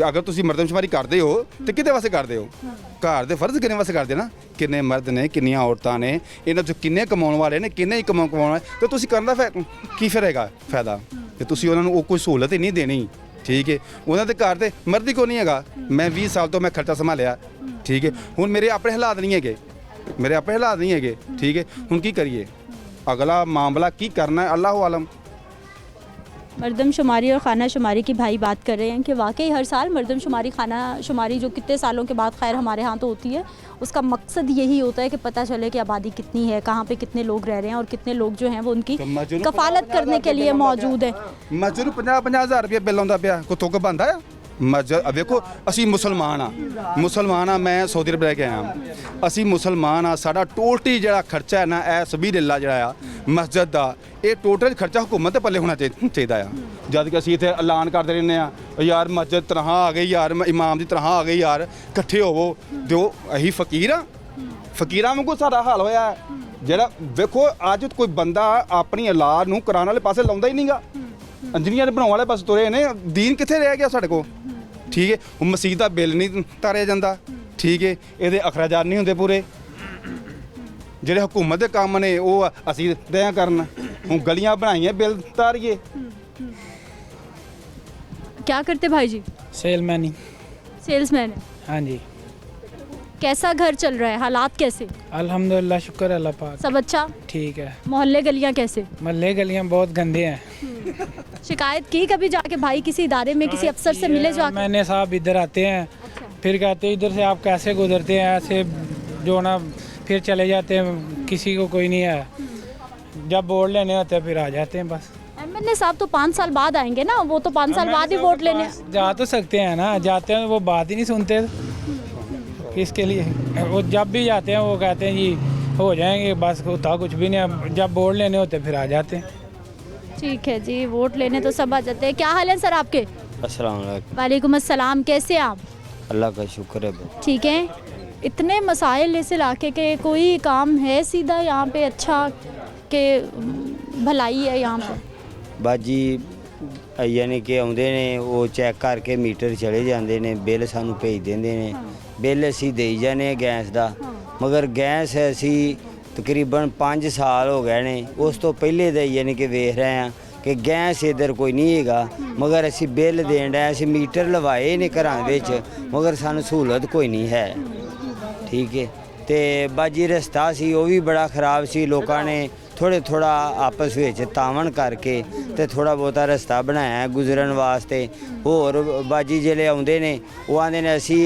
ਅਗਰ ਤੁਸੀਂ ਮਰਦਮਸ਼ੁਮਾਰੀ ਕਰਦੇ ਹੋ ਤੇ ਕਿਹਦੇ ਵਾਸਤੇ ਕਰਦੇ ਹੋ? ਘਰ ਦੇ ਫਰਜ਼ ਕਿੰਨੇ ਵਾਸਤੇ ਕਰਦੇ ਨਾ? ਕਿੰਨੇ ਮਰਦ ਨੇ, ਕਿੰਨੀਆਂ ਔਰਤਾਂ ਨੇ, ਇਹਨਾਂ 'ਚ ਕਿੰਨੇ ਕਮਾਉਣ ਵਾਲੇ ਨੇ, ਕਿੰਨੇ ਹੀ ਕਮਾਉਣ ਵਾਲੇ, ਤੇ ਤੁਸੀਂ ਕਰਨ ਦਾ ਕੀ ਫਿਰ ਹੈਗਾ ਫਾਇਦਾ? ਤੇ ਤੁਸੀਂ ਉਹਨਾਂ ਨੂੰ ਉਹ ਕੋਈ ਸਹੂਲਤ ਹੀ ਨਹੀਂ ਦੇਣੀ, ਠੀਕ ਹੈ। ਉਹਨਾਂ ਦੇ ਘਰ ਤੇ ਮਰਦੀ ਕੋ ਨਹੀਂ ਹੈਗਾ। ਮੈਂ 20 ਸਾਲ ਤੋਂ ਮੈਂ ਖਰਚਾ ਸੰਭਾਲਿਆ, ਠੀਕ ਹੈ। ਹੁਣ ਮੇਰੇ ਆਪਣੇ ਹਾਲਾਤ ਨਹੀਂ ਹੈਗੇ, ਠੀਕ ਹੈ। ਹੁਣ ਕੀ ਕਰੀਏ? ਅਗਲਾ ਮਾਮਲਾ ਕੀ ਕਰਨਾ ਹੈ, ਅੱਲਾਹੁ ਆਲਮ। मरदमशुमारी और खाना शुमारी की भाई बात कर रहे हैं कि वाकई हर साल मरदमशुमारी खाना शुमारी जो कितने सालों के बाद खैर हमारे यहाँ तो होती है, उसका मकसद यही होता है कि पता चले कि आबादी कितनी है, कहाँ पे कितने लोग रह रहे हैं और कितने लोग जो हैं वो उनकी कफालत करने के लिए मौजूद है। ਮਸਜਿਦ ਨੂੰ 50-50 ਹਜ਼ਾਰ ਰੁਪਏ ਬਿੱਲ ਆਉਂਦਾ ਪਿਆ, ਕੋਈ ਤੁੱਕ ਬਣਦਾ ਆ? ਮਸਜਿਦ ਵੇਖੋ, ਅਸੀਂ ਮੁਸਲਮਾਨ ਆ, ਮੈਂ ਸਾਊਦੀ ਅਰਬ ਰਹਿ ਕੇ ਆਇਆ, ਅਸੀਂ ਮੁਸਲਮਾਨ ਆ। ਸਾਡਾ ਟੋਟਲੀ ਜਿਹੜਾ ਖਰਚਾ ਹੈ ਨਾ ਇਹ ਸਬੀਲਿਲ੍ਲਾਹ ਜਿਹੜਾ ਆ ਮਸਜਿਦ ਦਾ, ਇਹ ਟੋਟਲ ਖਰਚਾ ਹੁਕੂਮਤ ਦੇ ਪੱਲੇ ਹੋਣਾ ਚਾਹੀਦਾ ਆ। ਜਦ ਕਿ ਅਸੀਂ ਇੱਥੇ ਐਲਾਨ ਕਰਦੇ ਰਹਿੰਦੇ ਆ, ਯਾਰ ਮਸਜਿਦ ਤਨਖਾਹ ਆ ਗਈ, ਯਾਰ ਇਮਾਮ ਦੀ ਤਨਖਾਹ ਆ ਗਈ, ਯਾਰ ਇਕੱਠੇ ਹੋਵੋ ਦਿਓ। ਅਸੀਂ ਫਕੀਰਾਂ ਵਾਂਗੂ ਸਾਡਾ ਹਾਲ ਹੋਇਆ। ਜਿਹੜਾ ਵੇਖੋ ਅੱਜ ਕੋਈ ਬੰਦਾ ਆਪਣੀ ਔਲਾਦ ਨੂੰ ਕੁਰਾਨ ਵਾਲੇ ਪਾਸੇ ਲਾਉਂਦਾ ਹੀ ਨਹੀਂਗਾ, ਇੰਜੀਨੀਅਰ ਬਣਾਉਣ ਵਾਲੇ ਪਾਸੇ ਤੁਰੇ ਨੇ। ਦੀਨ ਕਿੱਥੇ ਰਹਿ ਗਿਆ ਸਾਡੇ ਕੋਲ, ਠੀਕ ਹੈ। ਹੁਣ ਮਸਜਿਦ ਦਾ ਬਿੱਲ ਨਹੀਂ ਤਾਰਿਆ ਜਾਂਦਾ, ਠੀਕ ਹੈ। ਇਹਦੇ ਅਖਰਾਜਾਤ ਨਹੀਂ ਹੁੰਦੇ ਪੂਰੇ। ਜਿਹੜੇ ਹੁਕੂਮਤ ਦੇ ਕੰਮ ਨੇ ਉਹ ਅਸੀਂ ਦਿਆਂ ਕਰਨ। ਹੁਣ ਗਲੀਆਂ ਬਣਾਈਆਂ, ਬਿੱਲ ਤਾਰੀਏ। क्या करते भाई जी? सेलमैन ही। सेल्समैन है। हाँ जी। कैसा घर चल रहा है, हालात कैसे? अल्हम्दुलिल्लाह, शुक्र है अल्लाह पाक। सब अच्छा? ठीक है। मोहल्ले गलियां कैसे? मोहल्ले गलियां बहुत गंदे हैं। शिकायत की कभी जाके भाई किसी इदारे में किसी अफसर से मिले जाके? मैंने साहब इधर आते हैं, फिर कहते हैं इधर से आप कैसे गुजरते हैं, ऐसे जो ना फिर चले जाते हैं, किसी को कोई नहीं है। जब वोट लेने होते हैं फिर आ जाते हैं बस। एमएलए साहब तो 5 साल बाद आएंगे ना, वो तो 5 साल बाद ही वोट लेने जा तो सकते हैं ना, जाते हैं वो बात ही नहीं सुनते किसके लिए। वो जब भी जाते हैं वो कहते हैं जी हो जाएंगे, बस होता कुछ भी नहीं। जब वोट लेने होते फिर आ जाते हैं। ठीक है जी, वोट लेने तो सब आ जाते हैं। क्या हाल है सर आपके? अस्सलाम वालेकुम। वालेकुम अस्सलाम, कैसे आप? अल्लाह का शुक्र है। ठीक है। इतने मसाइल इस इलाके के, कोई काम है सीधा यहाँ पे अच्छा के भलाई है यहाँ पे? बाजी यानी कि आउंदे ने वो चैक करके मीटर चले जाते ने, बिल सानू भेज देंदे ने, बिल असी देई जाने गैस दा, मगर गैस असी तकरीबन 5 साल हो गए ने उस तो पहले दे यानी कि वेख रहे हैं कि गैस इधर कोई नहीं हैगा, मगर असी बिल देन रहे, असी मीटर लवाए ने घरां विच, मगर सानू सहूलत कोई नहीं है। ठीक है। ते बाजी रस्ता सी वो भी बड़ा खराब सी, लोगों ने थोड़ा आपस में तावन करके ते थोड़ा बहुता रस्ता बनाया गुजरन वास्ते। होर बाजी जिले आउंदे ने वो आंदे ने असी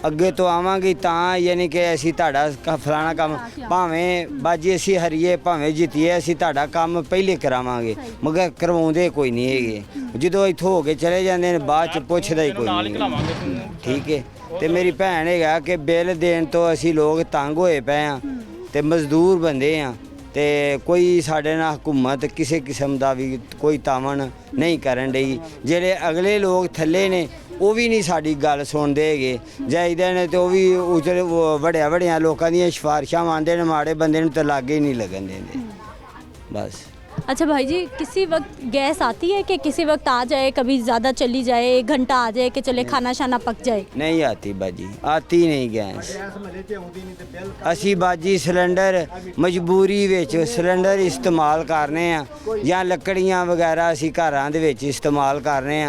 अगे तो आवांगे तां यानी कि असी तुहाडा फलाना काम भावें बाजी असी हरीए भावें जितीए असी तुहाडा काम पहले करावांगे, मगर करवाउंदे कोई नहीं हैगे। जदों इत्थों हो के चले जांदे ने बाद च पुछदा ही कोई नहीं। ठीक है। ते मेरी भैन हैगा कि बिल देन तो असी लोग तंग होए पे हाँ, ते मजदूर बंदे हाँ, ते कोई साढ़े नाल हुकूमत किसी किस्म का भी कोई तावन नहीं करन डई। जेड़े अगले लोग थल्ले ने वो भी नहीं साड़ी गल सुनते है, जाइदे ने तो भी उचले बड़िया बड़िया लोगों दी सिफारिशां मानते हैं, माड़े बंदे तो लागे ही नहीं लगन देंदे बस। अच्छा भाई जी, किसी वक्त गैस आती है कि किसी वक्त आ जाए, कभी ज़्यादा चली जाए, 1 घंटा आ जाए कि चले खाना शाना पक जाए? नहीं आती बाजी, आती नहीं गैस। असी बाजी सिलेंडर मजबूरी विच सिलेंडर इस्तेमाल करने या लकड़ियां वगैरह असी घरां दे विच इस्तेमाल करने।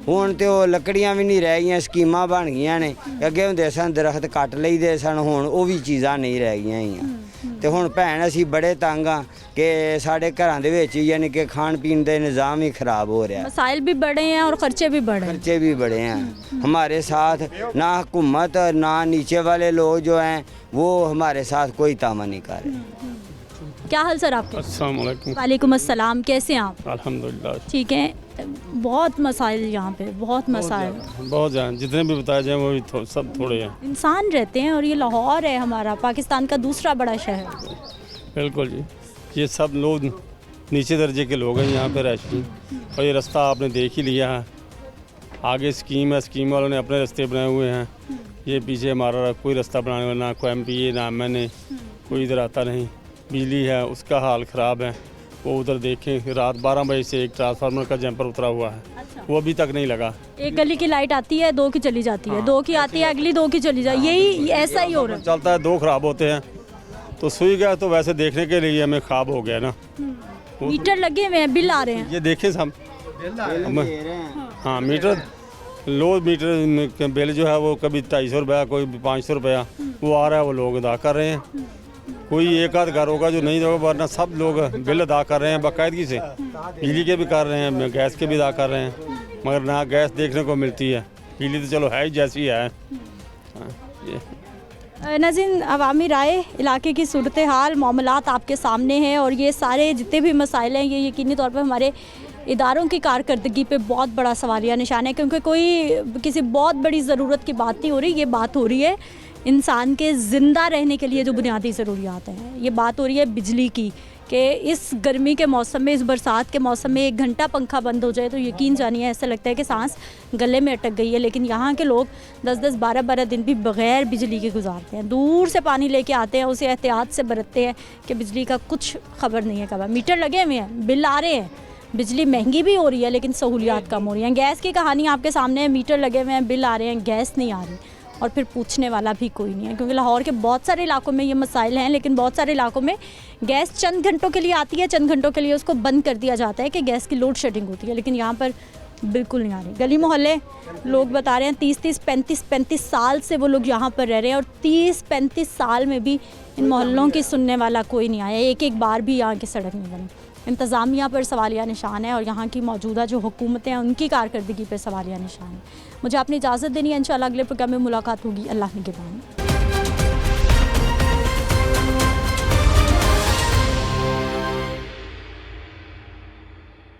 हुण ते ओह लकड़ियां भी नहीं रह गईयां, स्कीमां बन गईयां ने। अगे हुंदे सन दरख्त कट लईदे सन, हुण ओह भी चीज़ां नहीं रह गईयां। ते हुण भैन असी बड़े तंग हाँ कि साढ़े घरां दे विच यानी कि खान पीन दे निज़ाम ही ख़राब हो रहा है। मसाइल भी बड़े हैं और ख़र्चे भी बड़े हैं। खर्चे भी बड़े हैं हमारे साथ, ना हुकूमत ना नीचे वाले लोग जो हैं वो हमारे साथ कोई तामा नहीं कर रहे। क्या हाल सर आपके? अस्सलाम वालेकुम। वालेकुम अस्सलाम, कैसे हैं आप? अल्हम्दुलिल्लाह ठीक है। बहुत मसाइल यहाँ पे, बहुत मसाइल, बहुत ज़्यादा, जितने भी बताए जाए वो भी सब थोड़े हैं। इंसान रहते हैं और ये लाहौर है हमारा, पाकिस्तान का दूसरा बड़ा शहर। बिल्कुल जी, ये सब लोग नीचे दर्जे के लोग हैं यहाँ पे रहती, और ये रास्ता आपने देख ही लिया है। आगे स्कीम है, स्कीम वालों ने अपने रास्ते बनाए हुए हैं, ये पीछे हमारा कोई रास्ता बनाने वाला, ना कोई MP ना MNA कोई इधर आता नहीं। बिजली है उसका हाल ख़राब है, वो उधर देखें रात 12 बजे से एक ट्रांसफार्मर का जंपर उतरा हुआ है। अच्छा। वो अभी तक नहीं लगा। एक गली की लाइट आती है, 2 की चली जाती है, 2 की आती है, अगली 2 की चली जाती है, यही ऐसा ही हो रहा है। चलता है, 2 ख़राब होते हैं तो सुई गया, तो वैसे देखने के लिए हमें ख़राब हो गया ना। मीटर लगे हुए हैं, बिल आ रहे हैं, ये देखें सब। हाँ मीटर लो, मीटर बिल जो है वो कभी 250 रुपया, कोई 500 रुपया वो आ रहा है, वो लोग अदा कर रहे हैं। कोई एक आध घर होगा जो नहीं होगा, वरना सब लोग बिल अदा कर रहे हैं बाकायदगी से। बिजली के भी कर रहे हैं, गैस के भी अदा कर रहे हैं, मगर ना गैस देखने को मिलती है। बिजली तो चलो है ही जैसी है। नाज़रीन, अवामी राय, इलाके की सूरत हाल, मामलात आपके सामने हैं, और ये सारे जितने भी मसाइल हैं ये यकीनी तौर पर हमारे इदारों की कारकर्दगी पे बहुत बड़ा सवालिया निशान है, क्योंकि कोई किसी बहुत बड़ी ज़रूरत की बात नहीं हो रही। ये बात हो रही है इंसान के ज़िंदा रहने के लिए जो बुनियादी ज़रूरियात हैं। ये बात हो रही है बिजली की, कि इस गर्मी के मौसम में, इस बरसात के मौसम में 1 घंटा पंखा बंद हो जाए तो यकीन जानिए ऐसा लगता है कि सांस गले में अटक गई है। लेकिन यहाँ के लोग 10-10, 12-12 दिन भी बग़ैर बिजली के गुजारते हैं। दूर से पानी लेके आते हैं, उसे एहतियात से बरतते हैं कि बिजली का कुछ खबर नहीं है कब। मीटर लगे हुए हैं, बिल आ रहे हैं, बिजली महंगी भी हो रही है लेकिन सहूलियात कम हो रही हैं। गैस की कहानी आपके सामने है, मीटर लगे हुए हैं, बिल आ रहे हैं, गैस नहीं आ रही, और फिर पूछने वाला भी कोई नहीं है। क्योंकि लाहौर के बहुत सारे इलाकों में ये मसाइल हैं, लेकिन बहुत सारे इलाकों में गैस चंद घंटों के लिए आती है, चंद घंटों के लिए उसको बंद कर दिया जाता है कि गैस की लोड शेडिंग होती है। लेकिन यहाँ पर बिल्कुल नहीं आ रही। गली मोहल्ले लोग बता रहे हैं 30-30, 35-35 साल से वो लोग यहाँ पर रह रहे हैं और 30-35 साल में भी इन मोहल्लों की सुनने वाला कोई नहीं आया, एक एक बार भी यहाँ की सड़क नहीं बनी। इंतज़ामिया पर सवालिया निशान है और यहाँ की मौजूदा जो हुकूमतें हैं उनकी कारकर्दगी पर सवालिया निशान है। मुझे अपनी इजाज़त देनी है, इंशाल्लाह अगले प्रोग्राम में मुलाकात होगी। अल्लाह निगहबान।